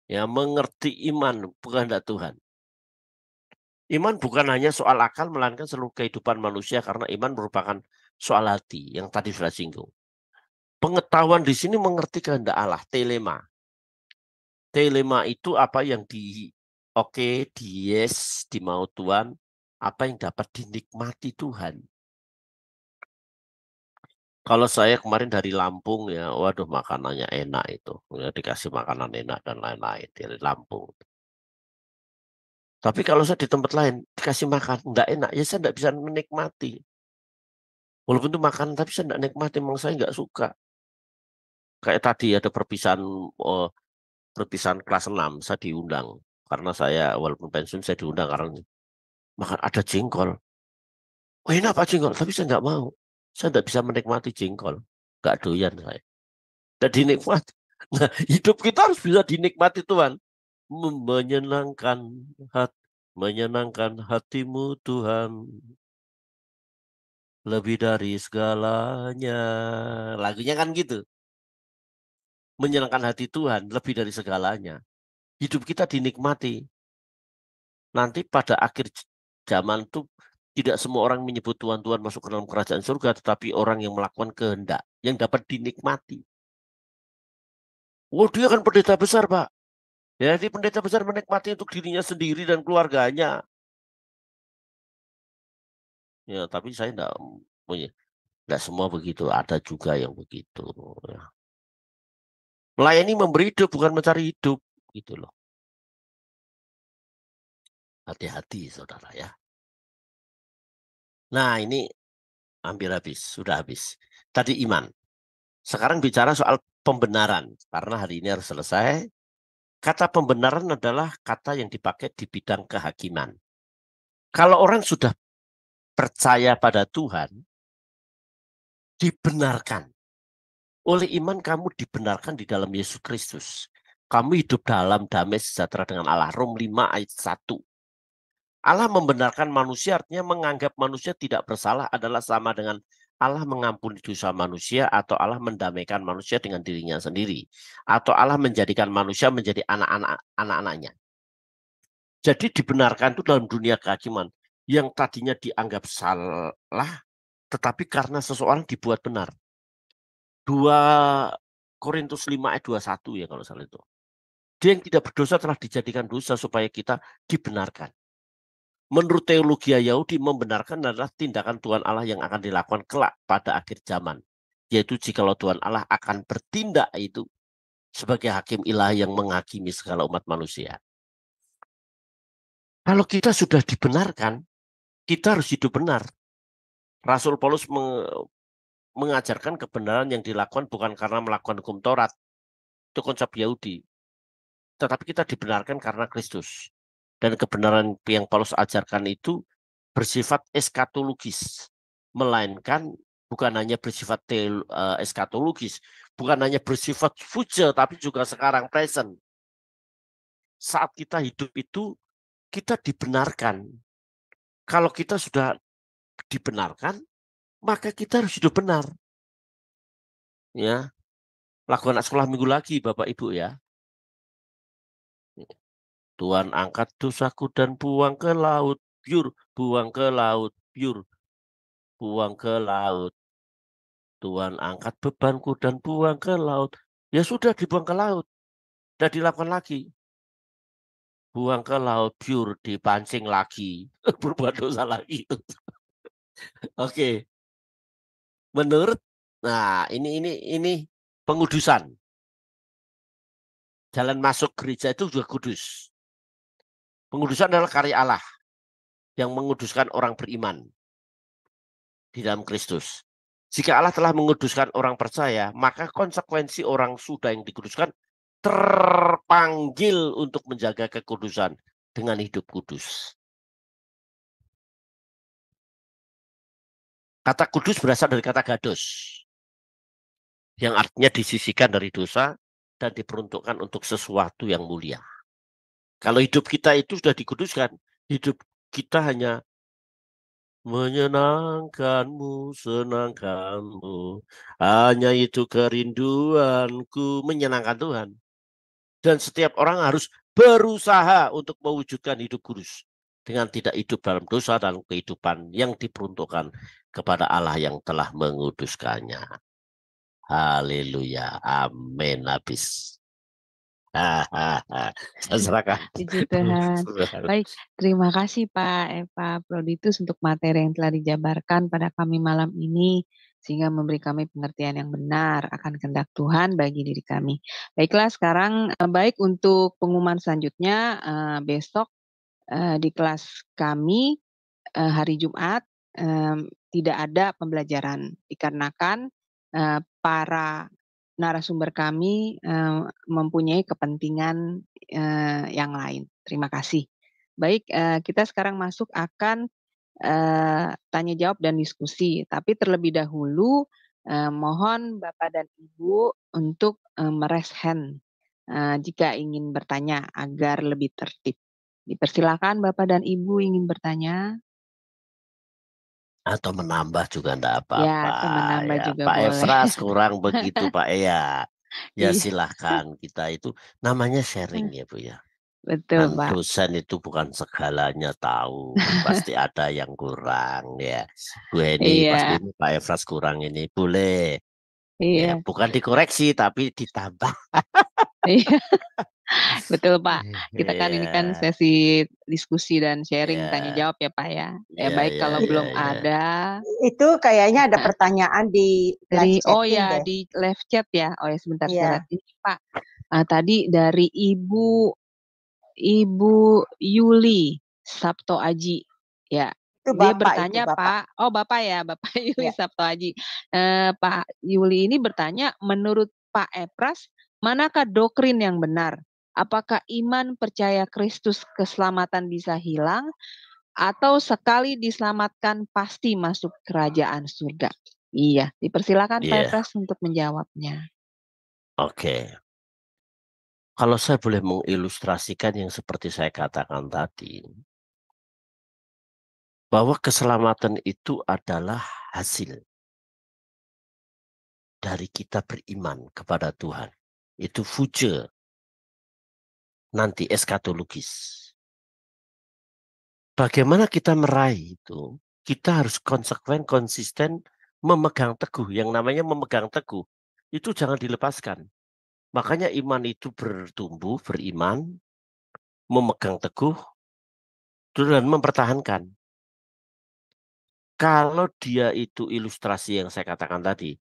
Ya, mengerti iman kehendak Tuhan. Iman bukan hanya soal akal, melainkan seluruh kehidupan manusia, karena iman merupakan soal hati yang tadi sudah singgung. Pengetahuan di sini mengerti kehendak Allah, telema. Telema itu apa yang di yes, di mau Tuhan, apa yang dapat dinikmati Tuhan. Kalau saya kemarin dari Lampung ya, waduh makanannya enak itu. Ya, dikasih makanan enak dan lain-lain dari Lampung. Tapi kalau saya di tempat lain dikasih makan enggak enak, ya saya enggak bisa menikmati. Walaupun itu makan, tapi saya enggak nikmati, memang saya enggak suka. Kayak tadi ada perpisahan kelas 6, saya diundang. Karena saya walaupun pensiun saya diundang karena makan ada jengkol. Oh enak Pak jengkol, tapi saya enggak mau. Saya enggak bisa menikmati jengkol. Enggak doyan saya. Dan dinikmati. Nah, hidup kita harus bisa dinikmati Tuhan. Menyenangkan hatimu Tuhan. Lebih dari segalanya. Lagunya kan gitu. Menyenangkan hati Tuhan lebih dari segalanya. Hidup kita dinikmati. Nanti pada akhir zaman itu tidak semua orang menyebut Tuhan masuk ke dalam kerajaan surga, tetapi orang yang melakukan kehendak yang dapat dinikmati. Dia kan pendeta besar, Pak. Ya, jadi pendeta besar menikmati untuk dirinya sendiri dan keluarganya. Ya, tapi saya enggak semua begitu. Ada juga yang begitu. Ya. Melayani memberi hidup, bukan mencari hidup. Gitu loh. Hati-hati, saudara ya. Nah, ini hampir habis. Sudah habis. Tadi iman. Sekarang bicara soal pembenaran. Karena hari ini harus selesai. Kata pembenaran adalah kata yang dipakai di bidang kehakiman. Kalau orang sudah percaya pada Tuhan, dibenarkan. Oleh iman kamu dibenarkan di dalam Yesus Kristus. Kamu hidup dalam damai sejahtera dengan Allah. Rom 5 ayat 1. Allah membenarkan manusia, artinya menganggap manusia tidak bersalah adalah sama dengan Allah mengampuni dosa manusia, atau Allah mendamaikan manusia dengan dirinya sendiri, atau Allah menjadikan manusia menjadi anak-anaknya. Jadi dibenarkan itu dalam dunia kehakiman. Yang tadinya dianggap salah, tetapi karena seseorang dibuat benar. 2 Korintus 5 ayat 21 ya kalau salah itu. Dia yang tidak berdosa telah dijadikan dosa supaya kita dibenarkan. Menurut teologi Yahudi, membenarkan adalah tindakan Tuhan Allah yang akan dilakukan kelak pada akhir zaman. Yaitu jikalau Tuhan Allah akan bertindak itu sebagai hakim ilahi yang menghakimi segala umat manusia. Kalau kita sudah dibenarkan, kita harus hidup benar. Rasul Paulus mengajarkan kebenaran yang dilakukan bukan karena melakukan hukum Taurat. Itu konsep Yahudi. Tetapi kita dibenarkan karena Kristus. Dan kebenaran yang Paulus ajarkan itu bersifat eskatologis, melainkan bukan hanya bersifat eskatologis, bukan hanya bersifat future, tapi juga sekarang present. Saat kita hidup itu, kita dibenarkan Kalau kita sudah dibenarkan, maka kita harus hidup benar. Ya, lagu anak sekolah minggu lagi, Bapak Ibu ya. Tuhan angkat dosaku dan buang ke laut, biur, buang ke laut, biur, buang ke laut. Tuhan angkat bebanku dan buang ke laut. Ya sudah dibuang ke laut. Dan dilakukan lagi. Buang ke laut, biur, dipancing lagi. Berbuat dosa lagi. Oke. Menurut, nah ini pengudusan. Jalan masuk gereja itu juga kudus. Pengudusan adalah karya Allah yang menguduskan orang beriman di dalam Kristus. Jika Allah telah menguduskan orang percaya, maka konsekuensi orang sudah yang dikuduskan terpanggil untuk menjaga kekudusan dengan hidup kudus. Kata kudus berasal dari kata gados, yang artinya disisihkan dari dosa dan diperuntukkan untuk sesuatu yang mulia. Kalau hidup kita itu sudah dikuduskan, hidup kita hanya menyenangkanmu, senangkanmu. Hanya itu kerinduanku, menyenangkan Tuhan. Dan setiap orang harus berusaha untuk mewujudkan hidup kudus. Dengan tidak hidup dalam dosa dan kehidupan yang diperuntukkan kepada Allah yang telah menguduskannya. Haleluya. Amin. Habis. Saya serahkan. Puji Tuhan. Baik, terima kasih Pak Proditus untuk materi yang telah dijabarkan pada kami malam ini, sehingga memberi kami pengertian yang benar akan kehendak Tuhan bagi diri kami. Baiklah, sekarang baik untuk pengumuman selanjutnya, besok di kelas kami hari Jumat tidak ada pembelajaran dikarenakan para narasumber kami mempunyai kepentingan yang lain. Terima kasih. Baik, kita sekarang masuk akan tanya jawab dan diskusi. Tapi terlebih dahulu mohon Bapak dan Ibu untuk meraise hand jika ingin bertanya agar lebih tertib. Dipersilakan Bapak dan Ibu ingin bertanya. Atau menambah juga enggak Ya, apa-apa. atau menambah Ya, juga Pak boleh. Efras kurang begitu Pak ya. Ya Iya. silahkan, kita itu namanya sharing ya Bu ya. Betul Kan Pak. dosen itu bukan segalanya tahu, pasti ada yang kurang ya. Bu Heni pasti Iya, ini Pak Efras kurang ini, boleh. Ya, iya, bukan dikoreksi tapi ditambah. iya. Betul Pak. Kita kan ini kan Iya, sesi diskusi dan sharing tanya iya, jawab ya Pak ya. Ya iya, baik iya, kalau iya, belum iya. ada Itu kayaknya ada Nah, pertanyaan di dari live chatting ya deh. di live chat ya. Oh ya sebentar saya Iya. lihat ini Pak. Tadi dari Ibu Yuli Sabto Aji. Ya, Itu dia Bapak bertanya itu, Bapak. Pak. Oh Bapak ya, Bapak Yuli Ya. Sabto Aji. Pak Yuli ini bertanya, menurut Pak Epras, manakah doktrin yang benar? Apakah iman percaya Kristus keselamatan bisa hilang, atau sekali diselamatkan pasti masuk kerajaan surga? Iya, dipersilakan Pak Iya, Epras untuk menjawabnya. oke. Kalau saya boleh mengilustrasikan yang seperti saya katakan tadi, bahwa keselamatan itu adalah hasil dari kita beriman kepada Tuhan. Itu future, nanti eskatologis. Bagaimana kita meraih itu? Kita harus konsekuen, konsisten, memegang teguh. Yang namanya memegang teguh, itu jangan dilepaskan. Makanya iman itu bertumbuh, beriman, memegang teguh, dan mempertahankan. Kalau dia itu ilustrasi yang saya katakan tadi,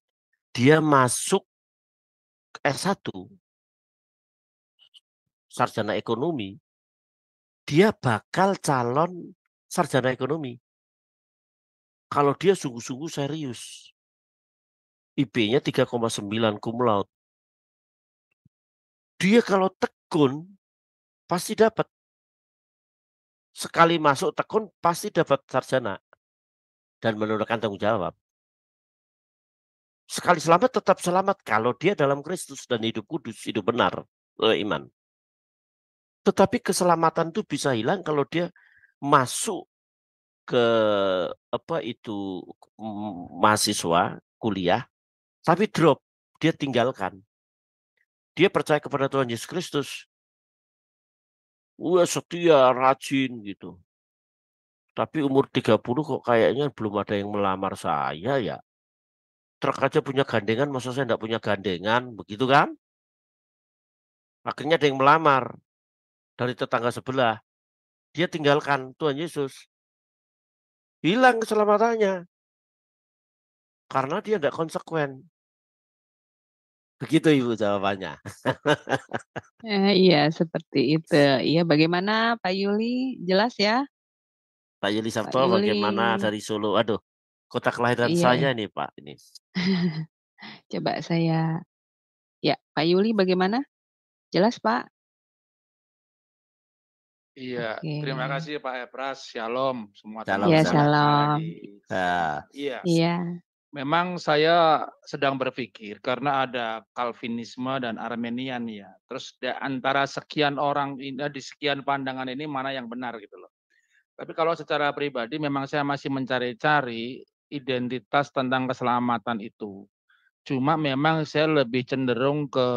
dia masuk S1, sarjana ekonomi, dia bakal calon sarjana ekonomi. Kalau dia sungguh-sungguh serius. IP-nya 3,9 cum laude. Dia kalau tekun, pasti dapat. Sekali masuk tekun, pasti dapat sarjana. Dan menunaikan tanggung jawab. Sekali selamat, tetap selamat. Kalau dia dalam Kristus dan hidup kudus, hidup benar, iman. Tetapi keselamatan itu bisa hilang kalau dia masuk ke mahasiswa kuliah, tapi drop, dia tinggalkan. Dia percaya kepada Tuhan Yesus Kristus. Wah, setia, rajin gitu. Tapi umur 30 kok kayaknya belum ada yang melamar saya ya. Truk aja punya gandengan, masa saya enggak punya gandengan, begitu kan? Akhirnya ada yang melamar dari tetangga sebelah. Dia tinggalkan Tuhan Yesus. Hilang keselamatannya. Karena dia enggak konsekuen. Begitu Ibu jawabannya. Iya, seperti itu. Iya, bagaimana Pak Yuli? Jelas ya? Pak Yuli Pak Sabto Yuli. bagaimana dari Solo? Aduh, kota kelahiran Iya, saya nih Pak ini. coba saya. Ya, Pak Yuli bagaimana? Jelas Pak? Iya, Oke. terima kasih Pak Epras. Shalom semua Shalom, Ya, teman-teman yang ada shalom. di Nah, Iya, Iya. memang saya sedang berpikir karena ada Calvinisme dan Armenian ya. Terus antara sekian orang ini di sekian pandangan ini mana yang benar gitu loh. Tapi kalau secara pribadi memang saya masih mencari-cari identitas tentang keselamatan itu. Cuma memang saya lebih cenderung ke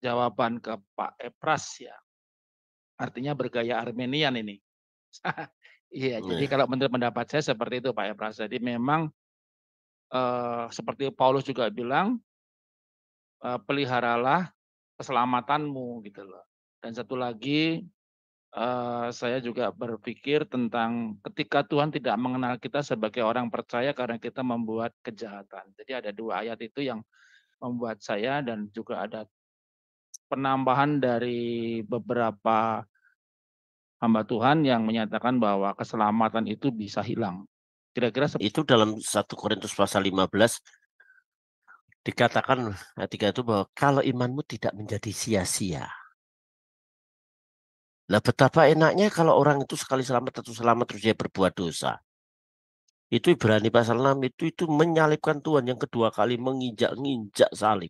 jawaban ke Pak Epras ya. Artinya bergaya Armenian ini. Iya, jadi nih. kalau menurut pendapat saya seperti itu Pak Epras. Jadi memang seperti Paulus juga bilang, peliharalah keselamatanmu gitu loh. Dan satu lagi saya juga berpikir tentang ketika Tuhan tidak mengenal kita sebagai orang percaya karena kita membuat kejahatan. Jadi ada 2 ayat itu yang membuat saya dan juga ada penambahan dari beberapa hamba Tuhan yang menyatakan bahwa keselamatan itu bisa hilang. Kira-kira Itu dalam 1 Korintus pasal 15 dikatakan ketika itu bahwa kalau imanmu tidak menjadi sia-sia. Lah betapa enaknya kalau orang itu sekali selamat terus dia berbuat dosa. Itu Ibrani pasal 6 itu menyalibkan Tuhan yang kedua kali menginjak salib.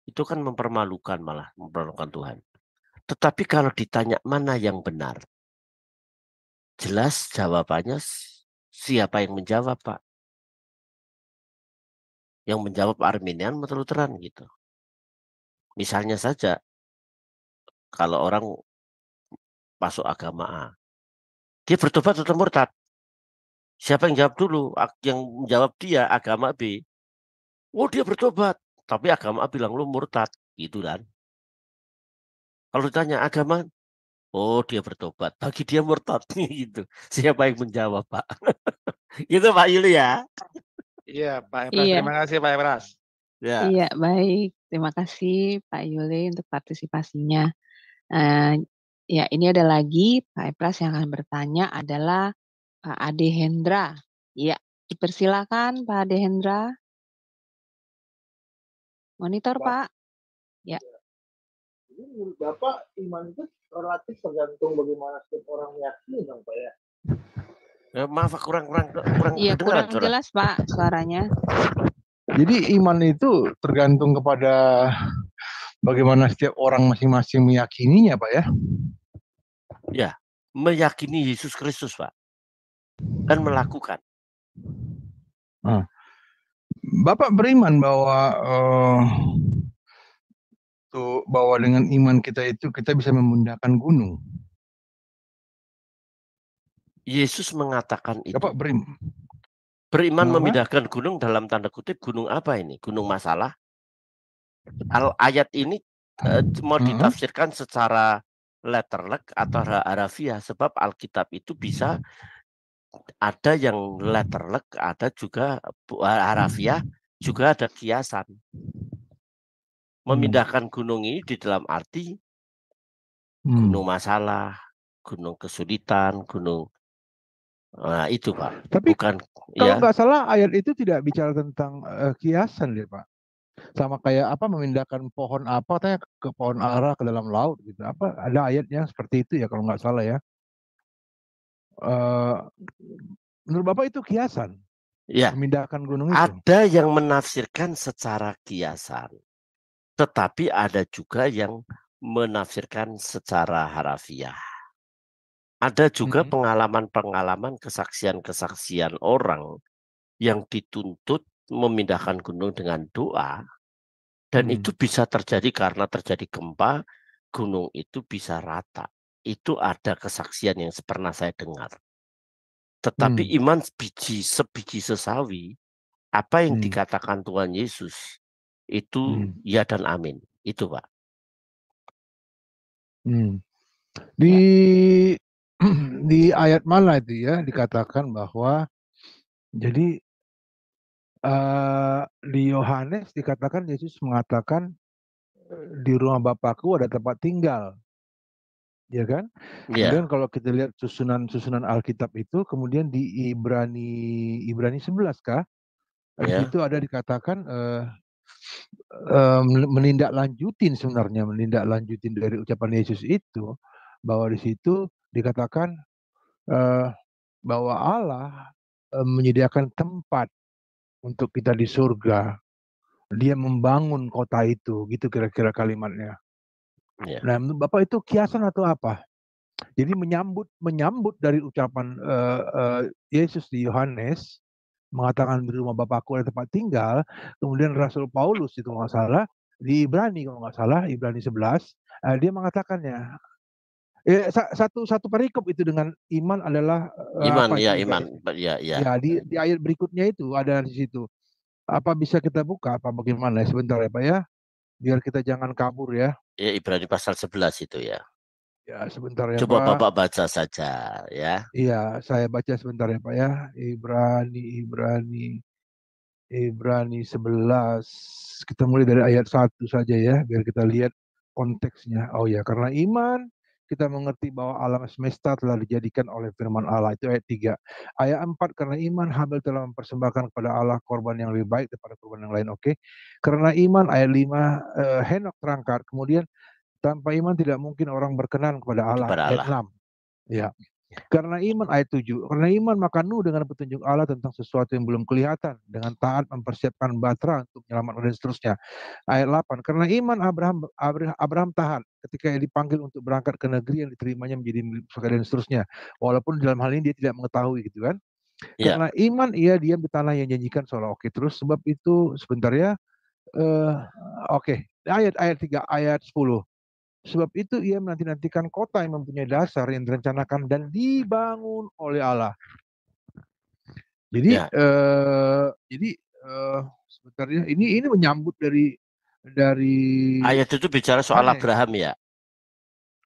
Itu kan mempermalukan malah, mempermalukan Tuhan. Tetapi kalau ditanya mana yang benar? Jelas jawabannya siapa yang menjawab, Pak? Yang menjawab Arminian terang gitu. Misalnya saja kalau orang masuk agama A, dia bertobat atau murtad? Siapa yang jawab dulu? Yang menjawab dia agama B. Oh, dia bertobat, tapi agama A bilang lu murtad, gitu kan? Kalau ditanya agama, oh dia bertobat, bagi dia murtad, gitu. Siapa yang menjawab, Pak? Itu Pak Yuli ya. Iya, Pak Epras. Iya. Terima kasih Pak Epras. Ya. Iya, baik. Terima kasih Pak Yuli untuk partisipasinya. Ya, ini ada lagi Pak Epras yang akan bertanya adalah Pak Ade Hendra. Ya, dipersilakan Pak Ade Hendra. Monitor Pak. Ya. Jadi menurut Bapak iman itu relatif tergantung bagaimana setiap orang meyakini dong Pak ya? Maaf kurang Iya, kedengaran, kurang jelas Pak suaranya. Jadi iman itu tergantung kepada bagaimana setiap orang masing-masing meyakininya Pak ya? Ya, meyakini Yesus Kristus Pak. Dan melakukan. Bapak beriman bahwa bahwa dengan iman kita itu kita bisa memindahkan gunung. Yesus mengatakan itu. Bapak beriman Memindahkan gunung dalam tanda kutip gunung apa ini? Gunung masalah. Kalau ayat ini mau ditafsirkan secara letterlek atau harafiah, sebab Alkitab itu bisa ada yang letterlek, ada juga harafiah, juga ada kiasan. Memindahkan gunung ini di dalam arti gunung masalah, gunung kesulitan, gunung itu Pak. Tapi bukan kalau ya. nggak salah ayat itu tidak bicara tentang kiasan deh Pak. Sama kayak apa memindahkan pohon apa katanya ke pohon ara ke dalam laut gitu. Apa ada ayatnya seperti itu ya kalau nggak salah ya. Menurut Bapak itu kiasan? Ya. Memindahkan gunung itu. Ada yang menafsirkan secara kiasan. Tetapi ada juga yang menafsirkan secara harafiah. Ada juga pengalaman-pengalaman, kesaksian-kesaksian orang yang dituntut memindahkan gunung dengan doa, dan itu bisa terjadi karena terjadi gempa, gunung itu bisa rata. Itu ada kesaksian yang pernah saya dengar. Tetapi iman sebiji sesawi, apa yang dikatakan Tuhan Yesus, itu ya dan amin. Itu, Pak. Di di ayat mana itu ya dikatakan bahwa jadi di Yohanes dikatakan Yesus mengatakan di rumah Bapakku ada tempat tinggal, ya kan? Ya, Kemudian kalau kita lihat susunan Alkitab itu, kemudian di Ibrani 11 kah? Di ya, situ ada dikatakan menindaklanjutin dari ucapan Yesus itu, bahwa di situ dikatakan eh, bahwa Allah menyediakan tempat untuk kita di surga. Dia membangun kota itu, gitu kira-kira kalimatnya. ya. Nah, menurut Bapak itu kiasan atau apa? Jadi menyambut dari ucapan Yesus di Yohanes mengatakan di rumah Bapakku ada tempat tinggal, kemudian Rasul Paulus itu nggak salah di Ibrani, kalau nggak salah Ibrani 11, dia mengatakannya. Satu perikop itu dengan iman adalah Iman, apa ya itu iman, guys? ya, ya. Ya di ayat berikutnya itu ada di situ. Apa bisa kita buka apa bagaimana? Sebentar ya Pak ya, biar kita jangan kabur ya. Ya, Ibrani pasal 11 itu ya. Ya sebentar ya Coba Pak. Bapak baca saja ya. Iya, saya baca sebentar ya Pak ya. Ibrani 11. Kita mulai dari ayat 1 saja ya, biar kita lihat konteksnya. Oh ya, karena iman kita mengerti bahwa alam semesta telah dijadikan oleh firman Allah. Itu ayat 3. Ayat 4, karena iman Habel telah mempersembahkan kepada Allah korban yang lebih baik daripada korban yang lain. Oke. Karena iman ayat 5, Henok terangkat. Kemudian tanpa iman tidak mungkin orang berkenan kepada Allah. Kepada Ayat Allah. 6. Ya. Karena iman ayat 7. Karena iman maka Nuh dengan petunjuk Allah tentang sesuatu yang belum kelihatan, dengan taat mempersiapkan batra untuk menyelamatkan dan seterusnya. Ayat 8. Karena iman Abraham tahan ketika ia dipanggil untuk berangkat ke negeri yang diterimanya menjadi milik surga dan seterusnya. Walaupun dalam hal ini dia tidak mengetahui gitu kan. Ya, Karena iman ia diam di tanah yang janjikan seolah oke. Terus sebab itu sebentar ya. Oke. Ayat 3 ayat 10. Sebab itu ia menanti-nantikan kota yang mempunyai dasar yang direncanakan dan dibangun oleh Allah. Jadi ya. sebenarnya ini menyambut dari Ayat itu bicara soal Yohanes. Abraham ya.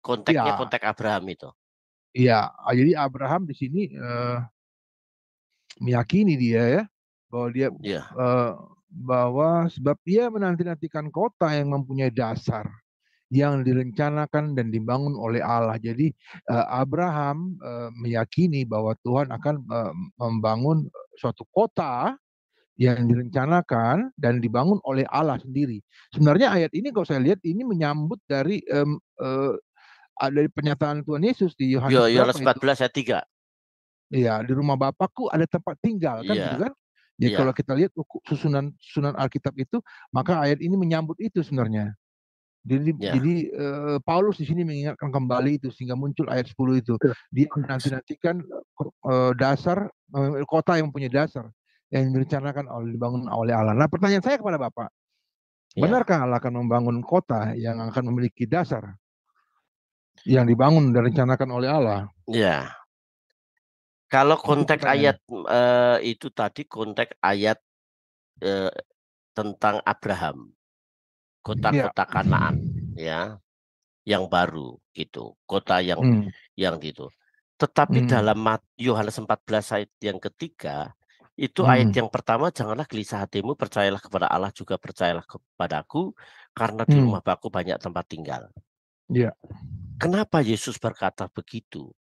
Konteksnya Ya, konteks Abraham itu. iya. Jadi Abraham di sini meyakini dia ya bahwa dia Ya, bahwa sebab ia menanti-nantikan kota yang mempunyai dasar yang direncanakan dan dibangun oleh Allah. Jadi Abraham meyakini bahwa Tuhan akan membangun suatu kota yang direncanakan dan dibangun oleh Allah sendiri. Sebenarnya ayat ini kalau saya lihat ini menyambut dari pernyataan Tuhan Yesus di Yohanes berapa Yohanes itu? 14 ayat 3. Iya, di rumah Bapakku ada tempat tinggal kan gitu Iya, kan? Jadi iya, kalau kita lihat susunan Alkitab itu, maka ayat ini menyambut itu sebenarnya. Jadi ya, Paulus di sini mengingatkan kembali itu sehingga muncul ayat 10 itu. Dia menanti-nantikan dasar kota yang punya dasar yang direncanakan dibangun oleh Allah. Nah, pertanyaan saya kepada Bapak, ya, benarkah Allah akan membangun kota yang akan memiliki dasar yang dibangun dan direncanakan oleh Allah? ya. Kalau Itu konteks pertanyaannya. ayat itu tadi konteks ayat eh, tentang Abraham, Iya. kota-kota Kanaan, ya, yang baru gitu, kota Hmm. yang gitu. Tetapi Hmm. dalam Yohanes 14 ayat yang ketiga, itu ayat yang pertama, janganlah gelisah hatimu, percayalah kepada Allah, juga percayalah kepadaku, karena di rumah Bapakku banyak tempat tinggal. Iya. Kenapa Yesus berkata begitu?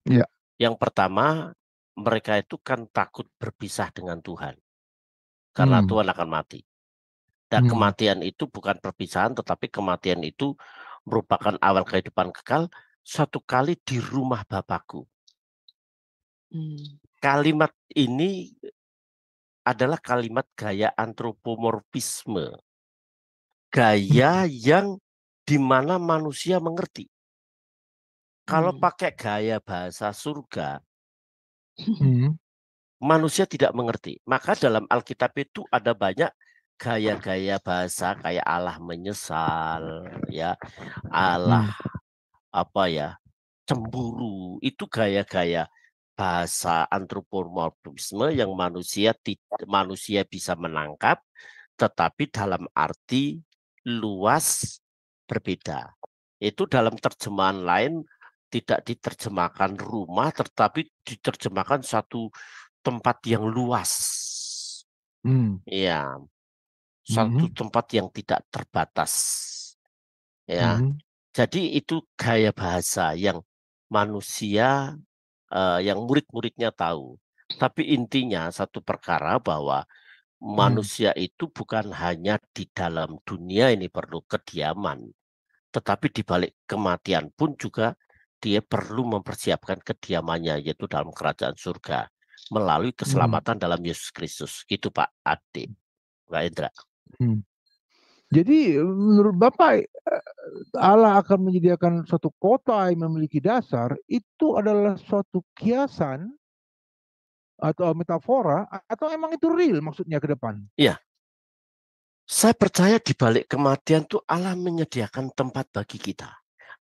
Iya. Yang pertama, mereka itu kan takut berpisah dengan Tuhan, karena Tuhan akan mati. Dan kematian itu bukan perpisahan, tetapi kematian itu merupakan awal kehidupan kekal. Satu kali di rumah Bapakku. Kalimat ini adalah kalimat gaya antropomorfisme. Gaya yang dimana manusia mengerti. Kalau Hmm. pakai gaya bahasa surga, Hmm. manusia tidak mengerti. Maka dalam Alkitab itu ada banyak gaya-gaya bahasa kayak Allah menyesal, ya, Allah Hmm. apa ya, cemburu. Itu gaya-gaya bahasa antropomorfisme yang manusia bisa menangkap, tetapi dalam arti luas berbeda. Itu dalam terjemahan lain tidak diterjemahkan rumah, tetapi diterjemahkan satu tempat yang luas. Hmm. Ya, satu Hmm. tempat yang tidak terbatas. Ya, Hmm. jadi itu gaya bahasa yang manusia, yang murid-muridnya tahu. Tapi intinya satu perkara bahwa Hmm. manusia itu bukan hanya di dalam dunia ini perlu kediaman, tetapi di balik kematian pun juga dia perlu mempersiapkan kediamannya, yaitu dalam kerajaan surga melalui Hmm. keselamatan dalam Yesus Kristus. Gitu Pak Ade, Pak Indra. Hmm. Jadi menurut Bapak Allah akan menyediakan suatu kota yang memiliki dasar itu adalah suatu kiasan atau metafora atau emang itu real maksudnya ke depan? Ya, saya percaya di balik kematian itu Allah menyediakan tempat bagi kita.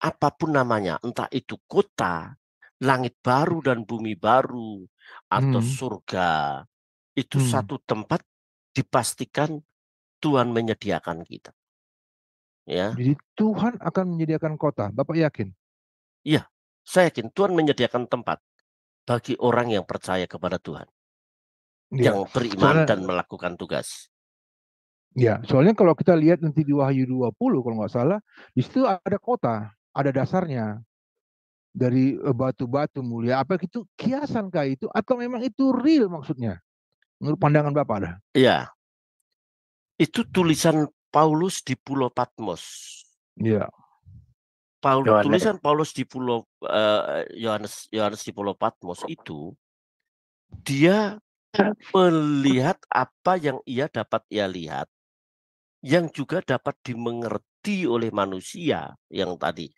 Apapun namanya, entah itu kota, langit baru dan bumi baru, atau Hmm. surga, itu Hmm. satu tempat dipastikan Tuhan menyediakan kita. Ya, Jadi Tuhan akan menyediakan kota. Bapak yakin? iya, saya yakin Tuhan menyediakan tempat bagi orang yang percaya kepada Tuhan, Ya. yang beriman Soalnya dan melakukan tugas. soalnya kalau kita lihat nanti di Wahyu 20 kalau nggak salah, di situ ada kota, ada dasarnya dari batu-batu mulia. Apa itu kiasan kah itu atau memang itu real maksudnya? Menurut pandangan Bapak ada? Ya, itu tulisan Paulus di Pulau Patmos. Iya. Tulisan Paulus di Pulau Yohanes di Pulau Patmos itu dia melihat apa yang dapat ia lihat, yang juga dapat dimengerti oleh manusia yang tadi.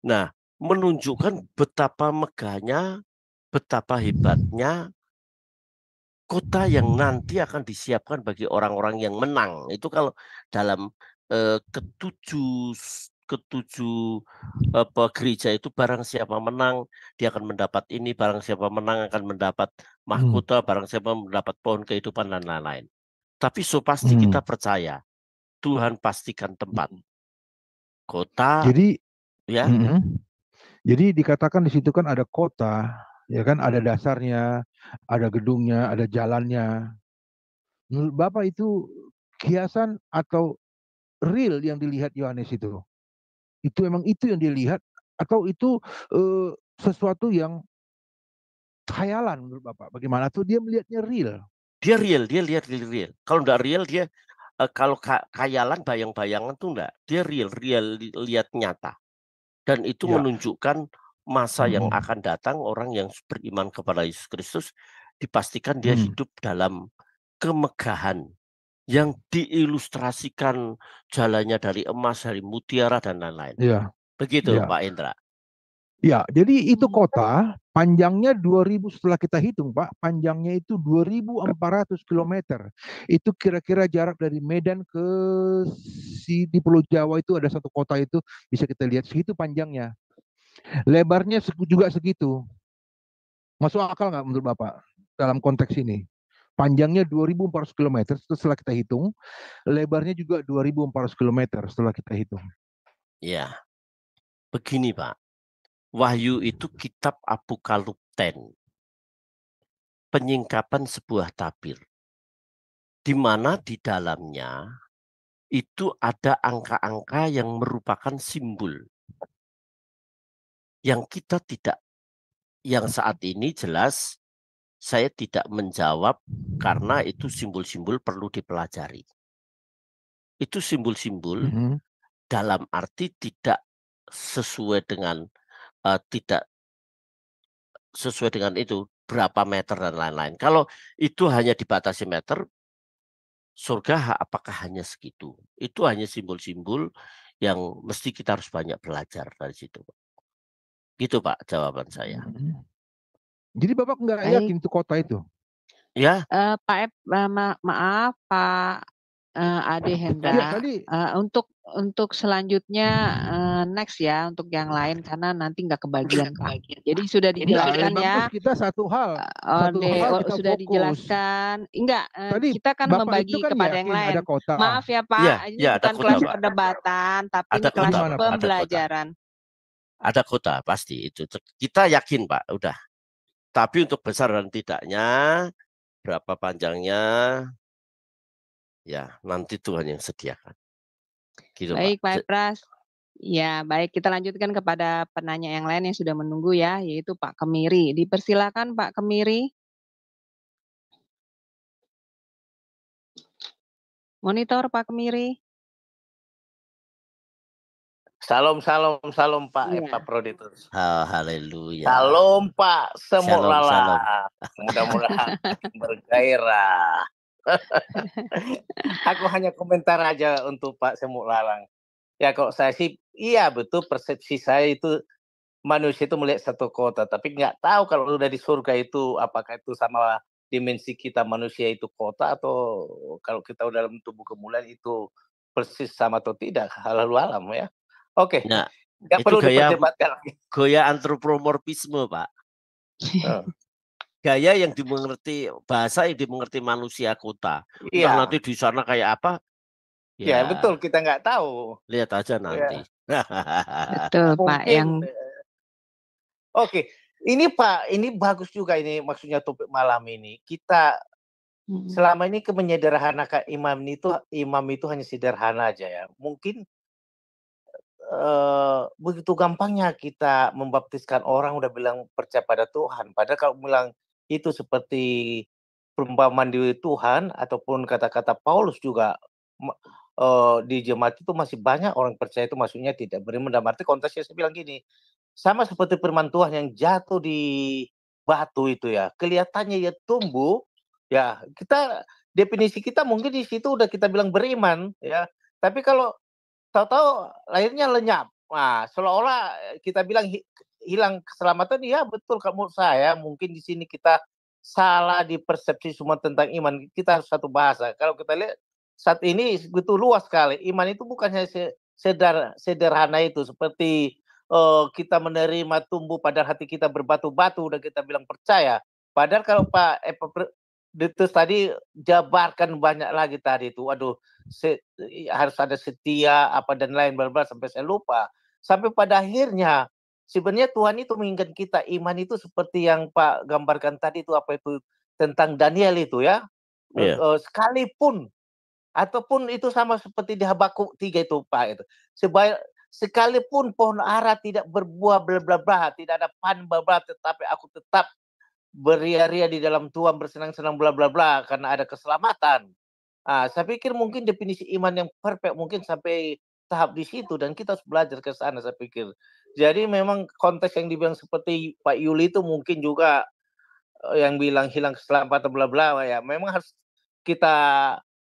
Nah, menunjukkan betapa megahnya, betapa hebatnya kota yang nanti akan disiapkan bagi orang-orang yang menang. Itu kalau dalam ketujuh gereja itu, barang siapa menang dia akan mendapat ini, barang siapa menang akan mendapat mahkota, barang siapa mendapat pohon kehidupan dan lain-lain. Tapi so pasti kita percaya Tuhan pastikan tempat kota, Jadi, ya. jadi dikatakan di situ kan ada kota, ya kan, ada dasarnya, ada gedungnya, ada jalannya. Menurut Bapak itu kiasan atau real yang dilihat Yohanes itu? Itu emang itu yang dilihat atau itu sesuatu yang khayalan menurut Bapak? Bagaimana tuh dia melihatnya real? Dia lihat real. Kalau enggak real dia, kalau khayalan bayang-bayangan tuh enggak. Dia real lihat nyata. Dan itu Ya. menunjukkan masa yang akan datang, orang yang beriman kepada Yesus Kristus dipastikan dia hidup dalam kemegahan yang diilustrasikan jalannya dari emas, dari mutiara dan lain-lain. Ya. Begitu Pak Indra. Ya, jadi itu kota panjangnya 2000 setelah kita hitung, Pak. Panjangnya itu 2400 km. Itu kira-kira jarak dari Medan ke di Pulau Jawa itu ada satu kota itu bisa kita lihat segitu panjangnya. Lebarnya juga segitu. Masuk akal nggak menurut Bapak dalam konteks ini? Panjangnya 2400 km setelah kita hitung, lebarnya juga 2400 km setelah kita hitung. Ya, begini Pak. Wahyu itu kitab apokalipten, penyingkapan sebuah tabir, di mana di dalamnya itu ada angka-angka yang merupakan simbol yang kita tidak, yang saat ini jelas saya tidak menjawab karena itu simbol-simbol perlu dipelajari. Itu simbol-simbol dalam arti tidak sesuai dengan tidak sesuai dengan itu berapa meter dan lain-lain. Kalau itu hanya dibatasi meter, surga apakah hanya segitu? Itu hanya simbol-simbol yang mesti kita harus banyak belajar dari situ. Gitu Pak jawaban saya. Jadi Bapak nggak Baik. yakin itu kota itu? Ya, Pak maaf Pak Ade Iya Hendra, tadi untuk selanjutnya next ya untuk yang lain karena nanti nggak kebagian Pak. Jadi sudah enggak, dijelaskan Bang Pus, ya. kita satu hal kita Sudah fokus. dijelaskan. Enggak, Tadi kita kan Bapak itu membagi kan kepada yang yakin lain. ada kota. Maaf ya Pak, ya, ini ya ada bukan kota kelas Pak. perdebatan, tapi Ada ini kelas kota, Gimana, Pak. Pak? Ada kota. pembelajaran. Ada kota pasti itu. Kita yakin Pak, udah. Tapi untuk besar dan tidaknya, berapa panjangnya, ya nanti Tuhan yang sediakan. Gitu Baik Pak. Pak Epras. Ya, baik kita lanjutkan kepada penanya yang lain yang sudah menunggu ya, yaitu Pak Kemiri. Dipersilakan Pak Kemiri. Monitor Pak Kemiri. Salam Pak Iya. Pak Proditus. Haleluya. Salam Pak Semuk Shalom, Lala. shalom. Mudah-mudahan bergairah. Aku hanya komentar aja untuk Pak Semuk Lalang. Ya kalau saya sih, iya betul persepsi saya itu manusia itu melihat satu kota, tapi nggak tahu kalau udah di surga itu apakah itu sama dimensi kita manusia itu kota atau kalau kita udah dalam tubuh kemuliaan itu persis sama atau tidak, halalu alam ya. Oke, Nah, nggak itu perlu diperdebatkan lagi. gaya antropomorfisme Pak. Gaya yang dimengerti, bahasa yang dimengerti manusia kota. Entah Iya. nanti di sana kayak apa? Ya betul, kita nggak tahu. Lihat aja nanti. Betul Pak. Yang Oke, ini Pak, ini bagus juga ini maksudnya topik malam ini. Kita selama ini menyederhanakan imam itu hanya sederhana aja ya. Mungkin begitu gampangnya kita membaptiskan orang udah bilang percaya pada Tuhan. Padahal kalau bilang itu seperti perumpamaan di Tuhan ataupun kata-kata Paulus juga di jemaat itu masih banyak orang percaya itu maksudnya tidak beriman. Dalam arti konteksnya saya bilang gini, sama seperti firman Tuhan yang jatuh di batu itu ya, kelihatannya ya tumbuh, ya kita definisi kita mungkin di situ udah kita bilang beriman ya, tapi kalau tahu-tahu lahirnya lenyap, nah seolah-olah kita bilang hilang keselamatan, ya betul kamu saya mungkin di sini kita salah di persepsi semua tentang iman, kita harus satu bahasa. Kalau kita lihat saat ini begitu luas sekali, iman itu bukan hanya sederhana itu seperti kita menerima tumbuh padahal hati kita berbatu-batu udah kita bilang percaya. Padahal kalau Pak Ditus tadi jabarkan banyak lagi tadi itu, waduh harus ada setia apa dan lain sampai saya lupa. Sampai pada akhirnya sebenarnya Tuhan itu menginginkan kita iman itu seperti yang Pak gambarkan tadi itu, apa itu tentang Daniel itu ya. Sekalipun ataupun itu sama seperti di Habakuk 3 itu Pak itu. Sekalipun pohon ara tidak berbuah bla bla bla, tidak ada panen bla bla, tetapi aku tetap beria-ria di dalam Tuhan, bersenang-senang bla bla bla karena ada keselamatan. Saya pikir mungkin definisi iman yang perfect mungkin sampai tahap di situ dan kita harus belajar ke sana saya pikir. Jadi memang konteks yang dibilang seperti Pak Yuli itu mungkin juga yang bilang hilang keselamatan bla bla ya, memang harus kita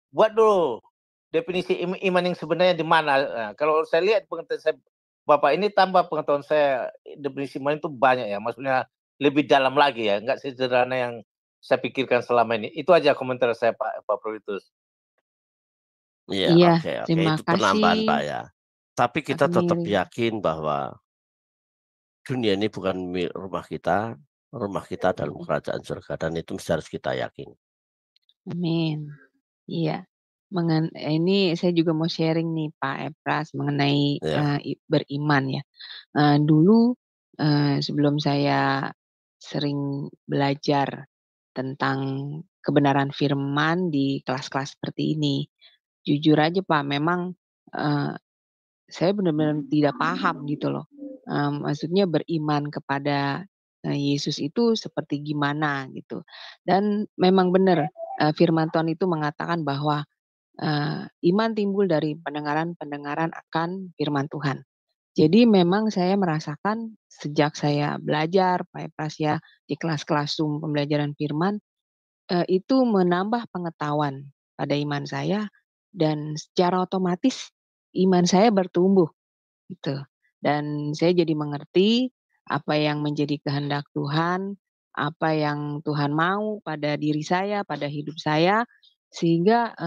buat dulu definisi iman yang sebenarnya di mana. Nah, kalau saya lihat pengetahuan saya Bapak ini tambah pengetahuan saya, definisi iman itu banyak ya, maksudnya lebih dalam lagi ya, nggak sederhana yang saya pikirkan selama ini. Itu aja komentar saya Pak Proditus. Iya, Oke. terima Itu penambahan kasih. Pak ya. Tapi kita Pak tetap Kemiri. yakin bahwa dunia ini bukan rumah kita dalam kerajaan surga, dan itu harus kita yakin. Amin. Iya. Ini saya juga mau sharing nih Pak Epras mengenai beriman ya. Dulu sebelum saya sering belajar tentang kebenaran firman di kelas-kelas seperti ini, jujur aja Pak, memang saya benar-benar tidak paham gitu loh. Maksudnya beriman kepada Yesus itu seperti gimana gitu. Dan memang benar firman Tuhan itu mengatakan bahwa iman timbul dari pendengaran akan firman Tuhan. Jadi memang saya merasakan sejak saya belajar Pak Epras ya di kelas-kelas Zoom pembelajaran firman, itu menambah pengetahuan pada iman saya dan secara otomatis iman saya bertumbuh gitu. Dan saya jadi mengerti apa yang menjadi kehendak Tuhan, apa yang Tuhan mau pada diri saya, pada hidup saya, sehingga,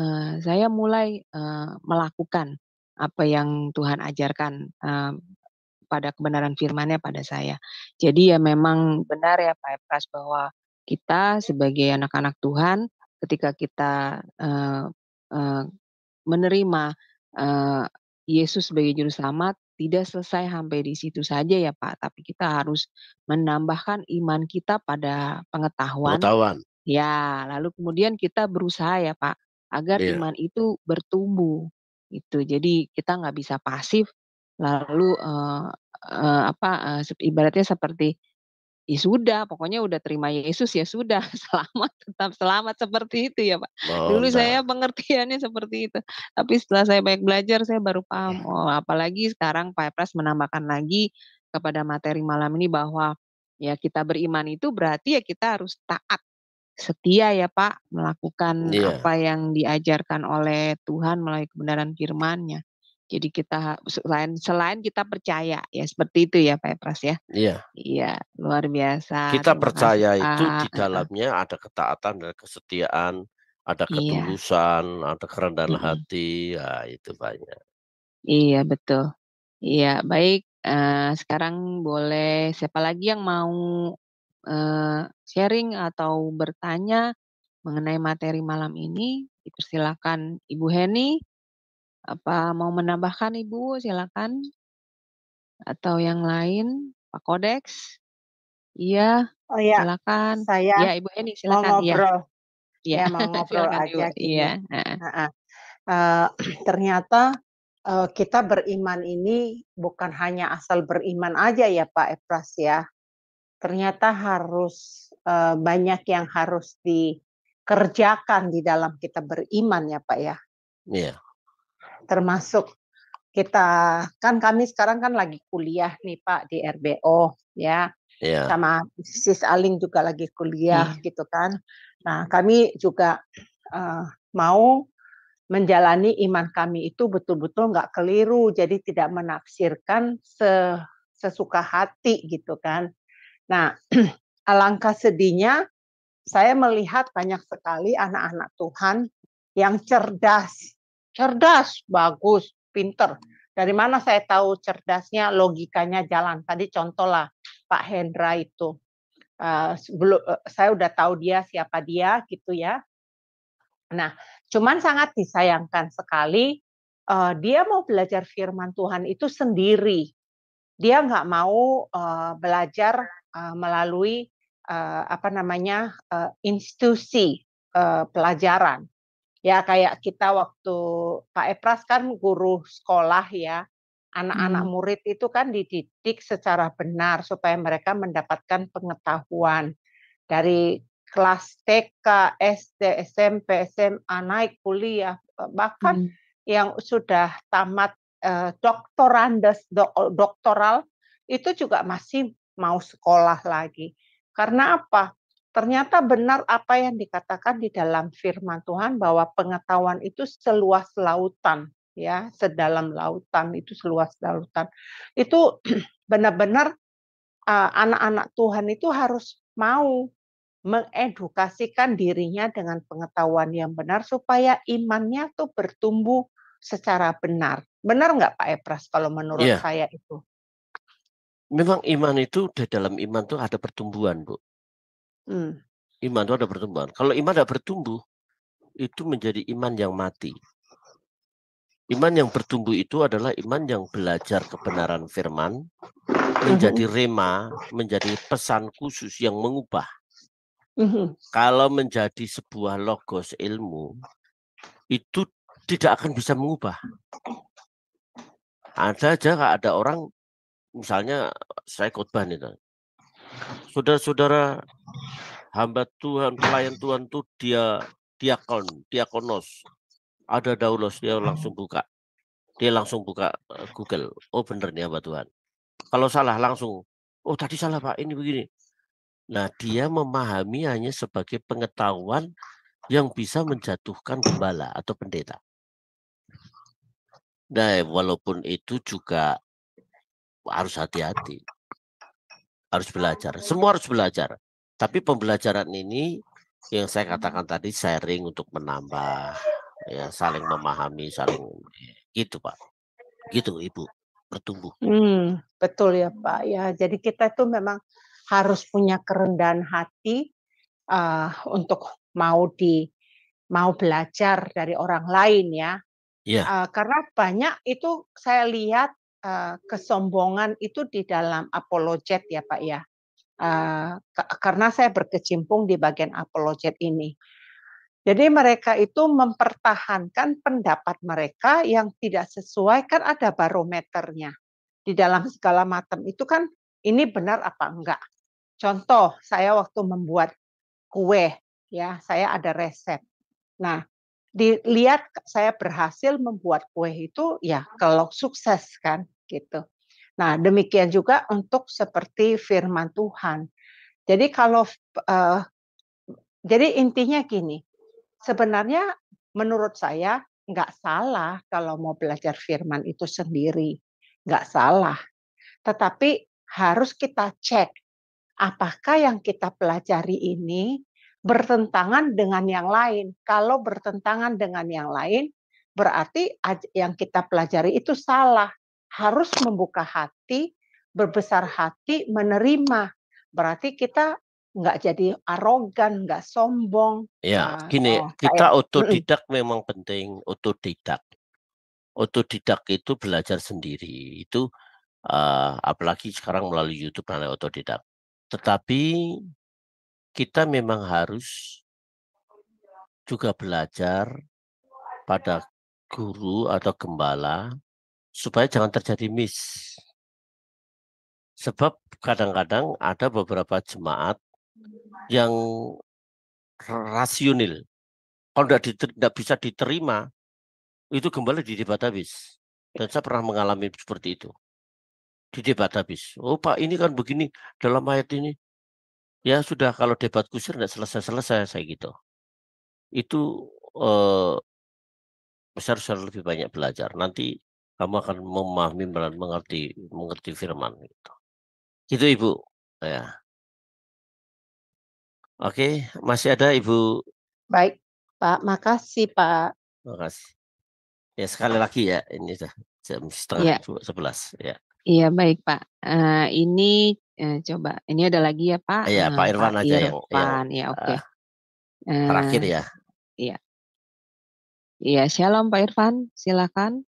saya mulai, melakukan apa yang Tuhan ajarkan, pada kebenaran firman-Nya pada saya. Jadi ya memang benar ya Pak Epras bahwa kita sebagai anak-anak Tuhan ketika kita, eee, menerima, eee, Yesus sebagai juru selamat tidak selesai sampai di situ saja ya Pak, tapi kita harus menambahkan iman kita pada pengetahuan, Pengetahuan. ya lalu kemudian kita berusaha ya Pak, agar Iya. iman itu bertumbuh, gitu. Jadi kita nggak bisa pasif lalu, ibaratnya seperti, ya sudah pokoknya udah terima Yesus ya sudah selamat tetap selamat seperti itu ya Pak. Oh, Dulu saya enggak. pengertiannya seperti itu, tapi setelah saya banyak belajar saya baru paham, oh apalagi sekarang Pak Epras menambahkan lagi kepada materi malam ini bahwa, ya kita beriman itu berarti ya kita harus taat, setia ya Pak, melakukan Iya, apa yang diajarkan oleh Tuhan melalui kebenaran firman-Nya. Jadi kita selain selain kita percaya ya seperti itu ya Pak Epras ya? iya. Iya, luar biasa. Kita Terima kasih, percaya itu Pak. di dalamnya ada ketaatan dan kesetiaan, ada Iya, ketulusan, ada kerendahan mhm, hati, ya itu banyak. iya betul. Iya, baik, sekarang boleh siapa lagi yang mau, sharing atau bertanya mengenai materi malam ini? Dipersilakan Ibu Heni, apa mau menambahkan Ibu? Silakan. Atau yang lain? Pak Kodeks? Iya, Oh ya, silakan. saya Ya Ibu Heni mau silakan, iya ngobrol, iya, ya mau ngobrol silakan Ibu, aja iya, gini. heeh, Heeh. Eh, ternyata kita beriman ini bukan hanya asal beriman aja ya Pak Epras ya. Ternyata harus banyak yang harus dikerjakan di dalam kita beriman ya Pak ya. Iya, Termasuk kita kan kami sekarang kan lagi kuliah nih Pak di RBO ya. iya, Sama Sis Aling juga lagi kuliah iya, gitu kan. Nah, kami juga mau menjalani iman kami itu betul-betul nggak keliru, jadi tidak menafsirkan sesuka hati gitu kan. Nah, alangkah sedihnya saya melihat banyak sekali anak-anak Tuhan yang cerdas, cerdas, bagus, pinter. Dari mana saya tahu cerdasnya? Logikanya jalan. Tadi contoh lah Pak Hendra itu. Saya udah tahu dia siapa dia gitu ya. Nah, cuman sangat disayangkan sekali dia mau belajar firman Tuhan itu sendiri. Dia nggak mau belajar melalui institusi pelajaran. Ya kayak kita waktu Pak Epras kan guru sekolah ya. Anak-anak mmm, murid itu kan dididik secara benar supaya mereka mendapatkan pengetahuan dari kelas TK, SD, SMP, SMA, naik kuliah, bahkan mhm, yang sudah tamat doktoral itu juga masih mau sekolah lagi. Karena apa? Ternyata benar apa yang dikatakan di dalam firman Tuhan bahwa pengetahuan itu seluas lautan, ya, sedalam lautan itu seluas lautan. Itu benar-benar anak-anak Tuhan itu harus mau mengedukasikan dirinya dengan pengetahuan yang benar supaya imannya tuh bertumbuh secara benar. Benar nggak Pak Epras kalau menurut iya. saya itu? Memang iman itu di dalam iman itu ada pertumbuhan, Bu. Hmm. Iman itu ada pertumbuhan. Kalau iman tidak bertumbuh, itu menjadi iman yang mati. Iman yang bertumbuh itu adalah iman yang belajar kebenaran firman, menjadi rema, menjadi pesan khusus yang mengubah. Kalau menjadi sebuah logos ilmu, itu tidak akan bisa mengubah. Ada aja ada orang, misalnya saya khotbah nih, saudara-saudara hamba Tuhan, pelayan Tuhan tuh dia diakonos, ada daulos, dia langsung buka Google, oh bener nih hamba Tuhan. Kalau salah langsung, oh tadi salah Pak, ini begini. Nah dia memahami hanya sebagai pengetahuan yang bisa menjatuhkan gembala atau pendeta. Nah walaupun itu juga harus hati-hati. harus belajar. Semua harus belajar. Tapi pembelajaran ini yang saya katakan tadi sharing untuk menambah, ya saling memahami, saling gitu Pak. Gitu Ibu, bertumbuh. Betul ya Pak. Ya, jadi kita itu memang harus punya kerendahan hati untuk mau belajar dari orang lain ya. Iya. Karena banyak itu saya lihat kesombongan itu di dalam apologet ya Pak ya. Karena saya berkecimpung di bagian apologet ini. Jadi mereka itu mempertahankan pendapat mereka yang tidak sesuai, kan ada barometernya. Di dalam segala macam itu kan ini benar apa enggak. Contoh, saya waktu membuat kue, ya saya ada resep. Nah, dilihat saya berhasil membuat kue itu, ya kalau sukses kan gitu. Nah, demikian juga untuk seperti firman Tuhan. Jadi jadi intinya gini, sebenarnya menurut saya nggak salah kalau mau belajar firman itu sendiri, nggak salah. Tetapi harus kita cek apakah yang kita pelajari ini bertentangan dengan yang lain. Kalau bertentangan dengan yang lain, berarti yang kita pelajari itu salah. Harus membuka hati, berbesar hati, menerima. Berarti kita nggak jadi arogan, nggak sombong. Ya, gini, kita otodidak memang penting, otodidak. Otodidak itu belajar sendiri. Itu apalagi sekarang melalui YouTube dan otodidak. Tetapi kita memang harus juga belajar pada guru atau gembala supaya jangan terjadi miss. Sebab kadang-kadang ada beberapa jemaat yang rasional. Kalau tidak bisa diterima, itu gembala didebat habis. Dan saya pernah mengalami seperti itu. Didebat habis. Oh Pak, ini kan begini dalam ayat ini. Ya sudah, kalau debat kusir tidak selesai-selesai, saya gitu. Itu harus lebih banyak belajar. Nanti kamu akan memahami dan mengerti firman. Gitu Ibu. Ya. Oke, masih ada Ibu? Baik, Pak. Makasih, Pak. Makasih. Ya sekali lagi ya, ini sudah jam 10:30 ya. Iya baik Pak. Ini coba, ini ada lagi ya Pak. Iya Pak Irwan aja yang ya oke. Terakhir ya. Iya. Iya, shalom Pak Irfan, silakan.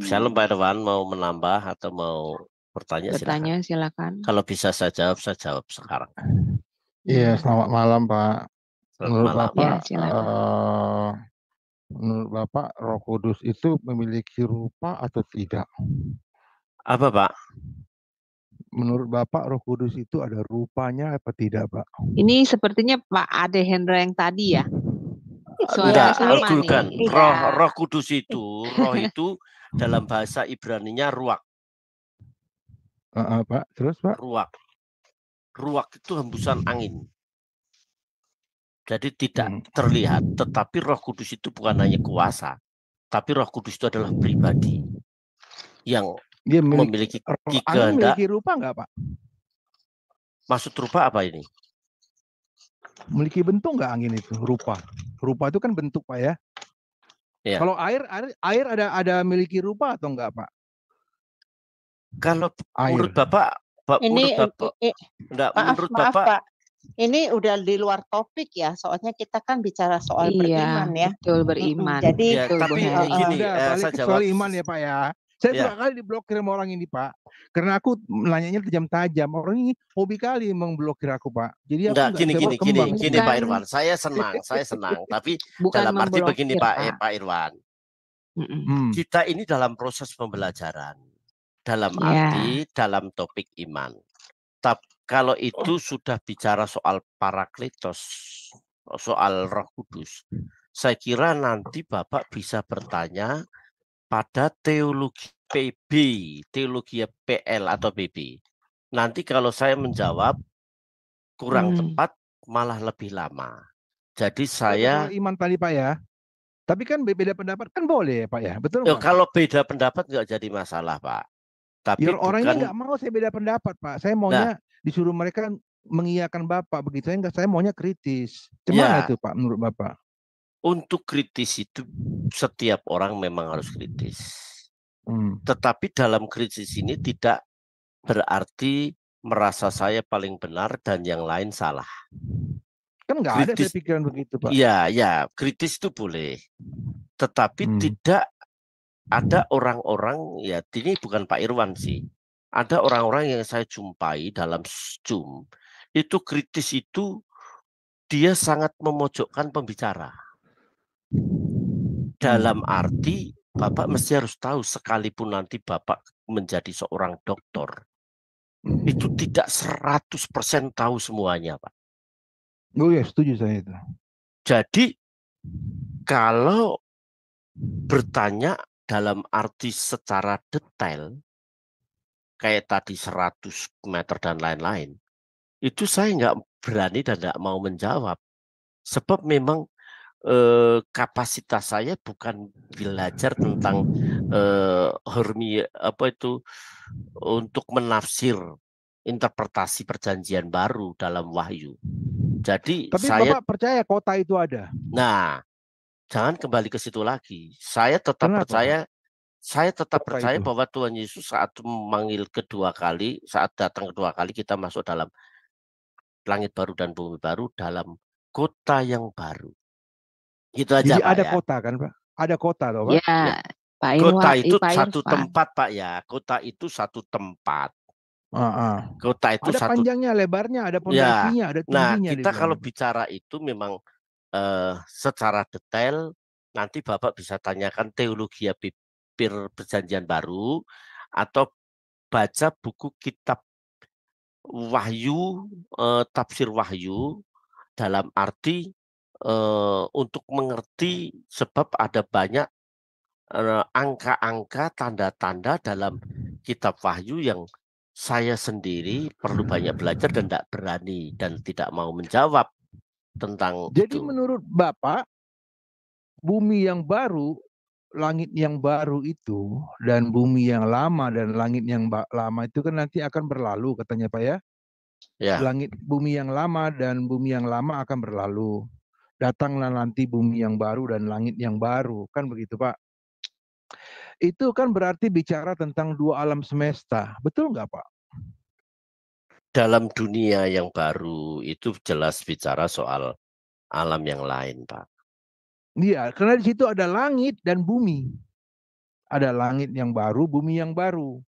Shalom Pak Irwan, mau menambah atau mau bertanya silakan. Kalau bisa saya jawab sekarang. Iya, selamat malam Pak. Menurut Bapak, menurut Bapak Roh Kudus itu memiliki rupa atau tidak? Apa Pak? Menurut Bapak Roh Kudus itu ada rupanya apa tidak Pak? Ini sepertinya Pak Ade Hendra yang tadi ya? Suara sama bukan. Nih. Roh Kudus itu, roh itu dalam bahasa Ibraninya ruak. Pak, terus Pak? Ruak itu hembusan angin. Jadi tidak terlihat, tetapi Roh Kudus itu bukan hanya kuasa, tapi Roh Kudus itu adalah pribadi yang dia memiliki kehendak. Memiliki rupa nggak Pak? Maksud rupa apa ini? Memiliki bentuk nggak angin itu? Rupa itu kan bentuk Pak ya. Ya. Kalau air ada memiliki rupa atau enggak Pak? Kalau menurut Bapak, menurut Bapak, Pak, ini udah di luar topik ya. Soalnya kita kan bicara soal beriman ya. Betul, beriman. Jadi ya, tapi gini, saya jawab soal iman ya Pak ya. Saya suka kali diblokir sama orang ini Pak. Karena aku nanyanya tajam-tajam. Orang ini hobi kali memblokir aku Pak. Jadi aku gini Pak Irwan. Saya senang. Tapi dalam arti begini Pak Irwan. Kita ini dalam proses pembelajaran. Dalam arti dalam topik iman. Tapi kalau itu sudah bicara soal Parakletos, soal Roh Kudus, saya kira nanti Bapak bisa bertanya pada teologi PB, teologi PL atau PB. Nanti kalau saya menjawab kurang tepat, malah lebih lama. Jadi saya iman tadi Pak ya. Tapi kan beda pendapat kan boleh Pak ya, betul Pak? Kalau beda pendapat nggak jadi masalah Pak. Tapi orang ini bukan. nggak mau saya beda pendapat, Pak. Saya maunya disuruh mereka mengiyakan Bapak, begitu saya maunya kritis. Gimana itu Pak menurut Bapak? Untuk kritis itu setiap orang memang harus kritis. Tetapi dalam kritis ini tidak berarti merasa saya paling benar dan yang lain salah. Kan nggak ada saya pikiran begitu, Pak. Iya, kritis itu boleh. Tetapi tidak ada orang-orang, ya ini bukan Pak Irwan sih. Ada orang-orang yang saya jumpai dalam Zoom, itu kritis itu dia sangat memojokkan pembicara. Dalam arti, Bapak mesti harus tahu sekalipun nanti Bapak menjadi seorang dokter, itu tidak 100% tahu semuanya, Pak. Oh ya, setuju saya itu. Jadi kalau bertanya dalam arti secara detail, kayak tadi 100 meter dan lain-lain, itu saya nggak berani dan nggak mau menjawab. Sebab memang kapasitas saya bukan belajar tentang untuk menafsir interpretasi perjanjian baru dalam Wahyu. Jadi tapi Bapak percaya kota itu ada? Nah, jangan kembali ke situ lagi. Saya tetap percaya. Saya tetap percaya bahwa Tuhan Yesus saat memanggil kedua kali, saat datang kedua kali, kita masuk dalam langit baru dan bumi baru, dalam kota yang baru. Itu aja, jadi Pak, ada kota kan, Pak? Ada kota loh, Pak? Ya, Pak Irwan. Kota itu satu tempat, Pak, ya. Kota itu satu tempat. Kota itu ada panjangnya, lebarnya, ada pondasinya, ada tingginya. Nah, kita kalau bicara itu memang secara detail, nanti Bapak bisa tanyakan teologi perjanjian baru atau baca buku kitab Wahyu, tafsir Wahyu, dalam arti untuk mengerti, sebab ada banyak angka-angka, tanda-tanda dalam kitab Wahyu yang saya sendiri perlu banyak belajar dan tidak berani dan tidak mau menjawab tentang itu. Jadi menurut Bapak, bumi yang baru, langit yang baru itu, dan bumi yang lama dan langit yang lama itu kan nanti akan berlalu, katanya Pak ya? Bumi yang lama dan bumi yang lama akan berlalu. Datanglah nanti bumi yang baru dan langit yang baru, kan begitu Pak? Itu kan berarti bicara tentang dua alam semesta, betul nggak Pak? Dalam dunia yang baru itu jelas bicara soal alam yang lain, Pak. Iya, karena di situ ada langit dan bumi. Ada langit yang baru, bumi yang baru.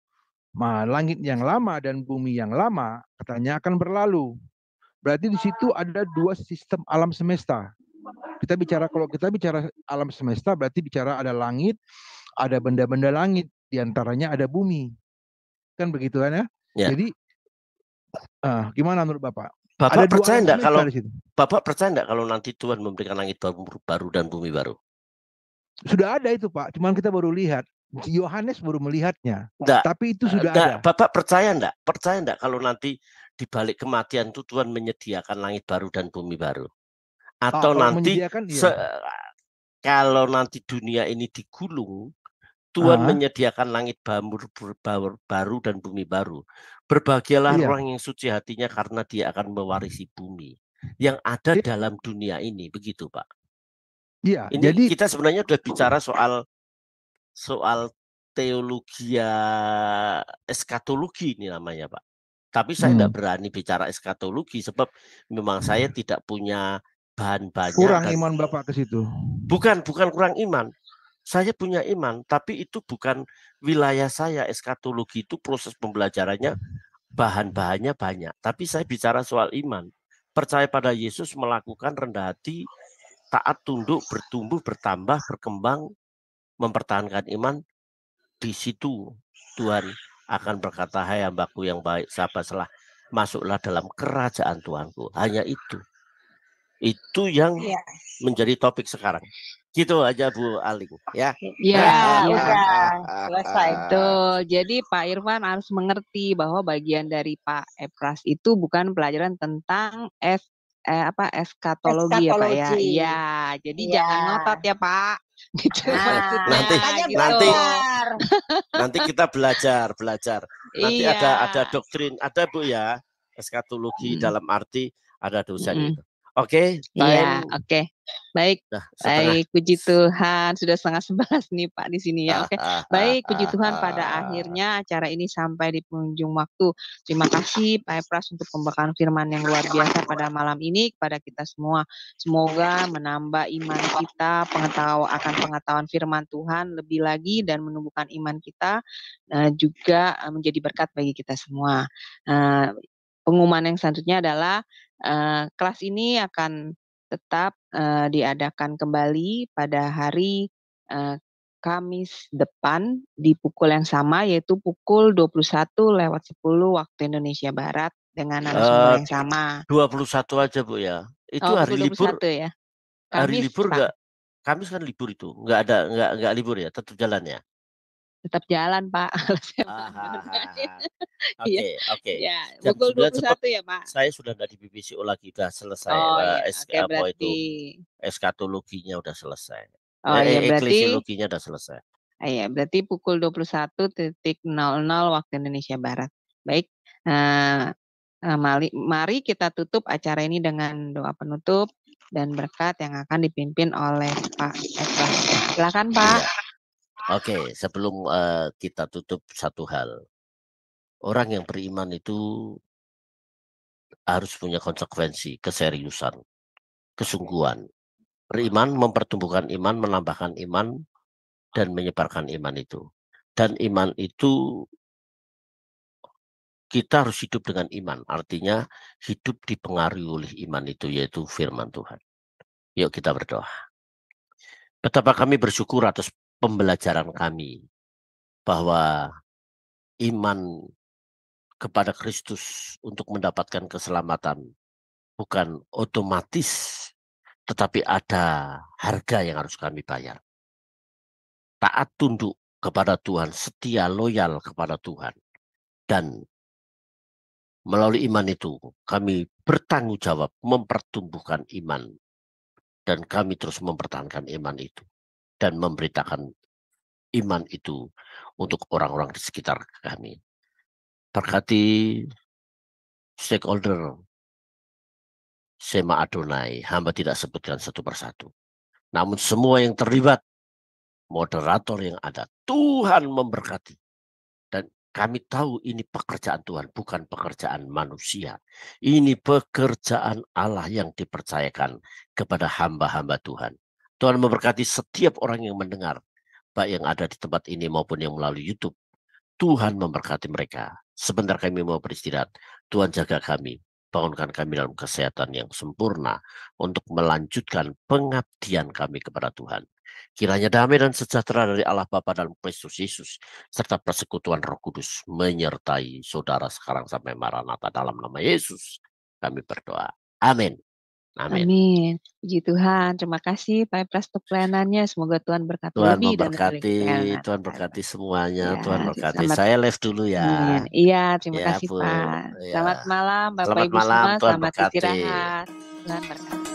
Nah, langit yang lama dan bumi yang lama katanya akan berlalu. Berarti di situ ada dua sistem alam semesta. Kalau kita bicara alam semesta, berarti bicara ada langit, ada benda-benda langit, diantaranya ada bumi. Kan begitu kan ya? Jadi gimana menurut Bapak? Bapak percaya enggak kalau nanti Tuhan memberikan langit baru dan bumi baru? Sudah ada itu Pak, cuman kita baru lihat. Yohanes baru melihatnya. Tapi itu sudah ada. Bapak percaya enggak? Percaya enggak kalau nanti di balik kematian itu Tuhan menyediakan langit baru dan bumi baru? Atau nanti kalau nanti dunia ini digulung, Tuhan menyediakan langit baru dan bumi baru. Berbahagialah orang yang suci hatinya karena dia akan mewarisi bumi yang ada dalam dunia ini, begitu Pak. Iya. Ini jadi kita sebenarnya sudah bicara soal teologi eskatologi ini namanya Pak. Tapi saya tidak berani bicara eskatologi sebab memang saya tidak punya bahan banyak. Kurang iman Bapak ke situ. Bukan kurang iman. Saya punya iman, tapi itu bukan wilayah saya. Eskatologi itu proses pembelajarannya, bahan-bahannya banyak. Tapi saya bicara soal iman. Percaya pada Yesus, melakukan rendah hati, taat, tunduk, bertumbuh, bertambah, berkembang, mempertahankan iman. Di situ Tuhan akan berkata, hai hambaku yang baik, sabarlah, masuklah dalam kerajaan Tuhanku. Hanya itu. Itu yang menjadi topik sekarang. Gitu aja Bu Aling ya. Selesai. Tuh, jadi Pak Irwan harus mengerti bahwa bagian dari Pak Epras itu bukan pelajaran tentang eskatologi ya Pak ya. Iya, jadi jangan ngotot ya Pak. Gitu Nah, maksudnya Nanti- gitu. Nanti kita belajar. Nanti Iya. ada doktrin, ada Bu ya, eskatologi dalam arti ada dosanya itu. Oke, Iya, time oke. Baik, dah setengah. baik, puji Tuhan. Sudah 10:30 nih Pak di sini ya. Oke. Baik, puji Tuhan pada akhirnya acara ini sampai di penghujung waktu. Terima kasih Pak Epras untuk pembekalan firman yang luar biasa pada malam ini kepada kita semua. Semoga menambah iman kita, pengetahuan firman Tuhan lebih lagi dan menumbuhkan iman kita juga menjadi berkat bagi kita semua. Pengumuman yang selanjutnya adalah kelas ini akan tetap diadakan kembali pada hari Kamis depan di pukul yang sama, yaitu pukul 21:10 waktu Indonesia Barat dengan narasumber yang sama. 21 aja Bu ya. Itu hari Pukul libur. 21 ya. Hari Kamis, libur Pak. enggak? Kamis kan libur itu. Enggak libur ya, tetap jalan ya. Tetap jalan Pak. Oke. Ya, Jam pukul 9 cepat. 21 ya Pak. Saya sudah enggak di BBCO lagi, udah selesai. Oh iya, oke, berarti Eskatologinya udah selesai. Oh iya, berarti Eklesiologinya udah selesai. Iya, berarti pukul 21:00 waktu Indonesia Barat. Baik, mari kita tutup acara ini dengan doa penutup dan berkat yang akan dipimpin oleh Pak Epras. Silakan Pak. Iya. Oke, sebelum kita tutup satu hal. Orang yang beriman itu harus punya konsekuensi, keseriusan, kesungguhan. Beriman mempertumbuhkan iman, menambahkan iman, dan menyebarkan iman itu. Dan iman itu kita harus hidup dengan iman. Artinya hidup dipengaruhi oleh iman itu, yaitu firman Tuhan. Yuk kita berdoa. Betapa kami bersyukur atas pembelajaran kami bahwa iman kepada Kristus untuk mendapatkan keselamatan bukan otomatis, tetapi ada harga yang harus kami bayar. Taat tunduk kepada Tuhan, setia loyal kepada Tuhan. Dan melalui iman itu kami bertanggung jawab mempertumbuhkan iman. Dan kami terus mempertahankan iman itu. Dan memberitakan iman itu untuk orang-orang di sekitar kami. Berkati stakeholder Sema Adonai, hamba tidak sebutkan satu persatu. Namun semua yang terlibat, moderator yang ada, Tuhan memberkati. Dan kami tahu ini pekerjaan Tuhan, bukan pekerjaan manusia. Ini pekerjaan Allah yang dipercayakan kepada hamba-hamba Tuhan. Tuhan memberkati setiap orang yang mendengar, baik yang ada di tempat ini maupun yang melalui YouTube. Tuhan memberkati mereka. Sebentar kami mau beristirahat, Tuhan jaga kami, bangunkan kami dalam kesehatan yang sempurna untuk melanjutkan pengabdian kami kepada Tuhan. Kiranya damai dan sejahtera dari Allah Bapa dalam Kristus Yesus, serta persekutuan Roh Kudus menyertai saudara sekarang sampai Maranatha dalam nama Yesus. Kami berdoa. Amin. Amin. Puji Tuhan. Terima kasih Pak Epras untuk pelayanannya. Semoga Tuhan berkati Tuhan lebih memberkati, dan Tuhan berkati semuanya. Ya, Tuhan berkati. selamat. Saya live dulu ya. Amin. Iya, terima Ya, kasih Bu. Pak. Ya. Selamat malam Bapak Selamat Ibu malam, semua. Tuhan Selamat berkati. istirahat. Tuhan berkati.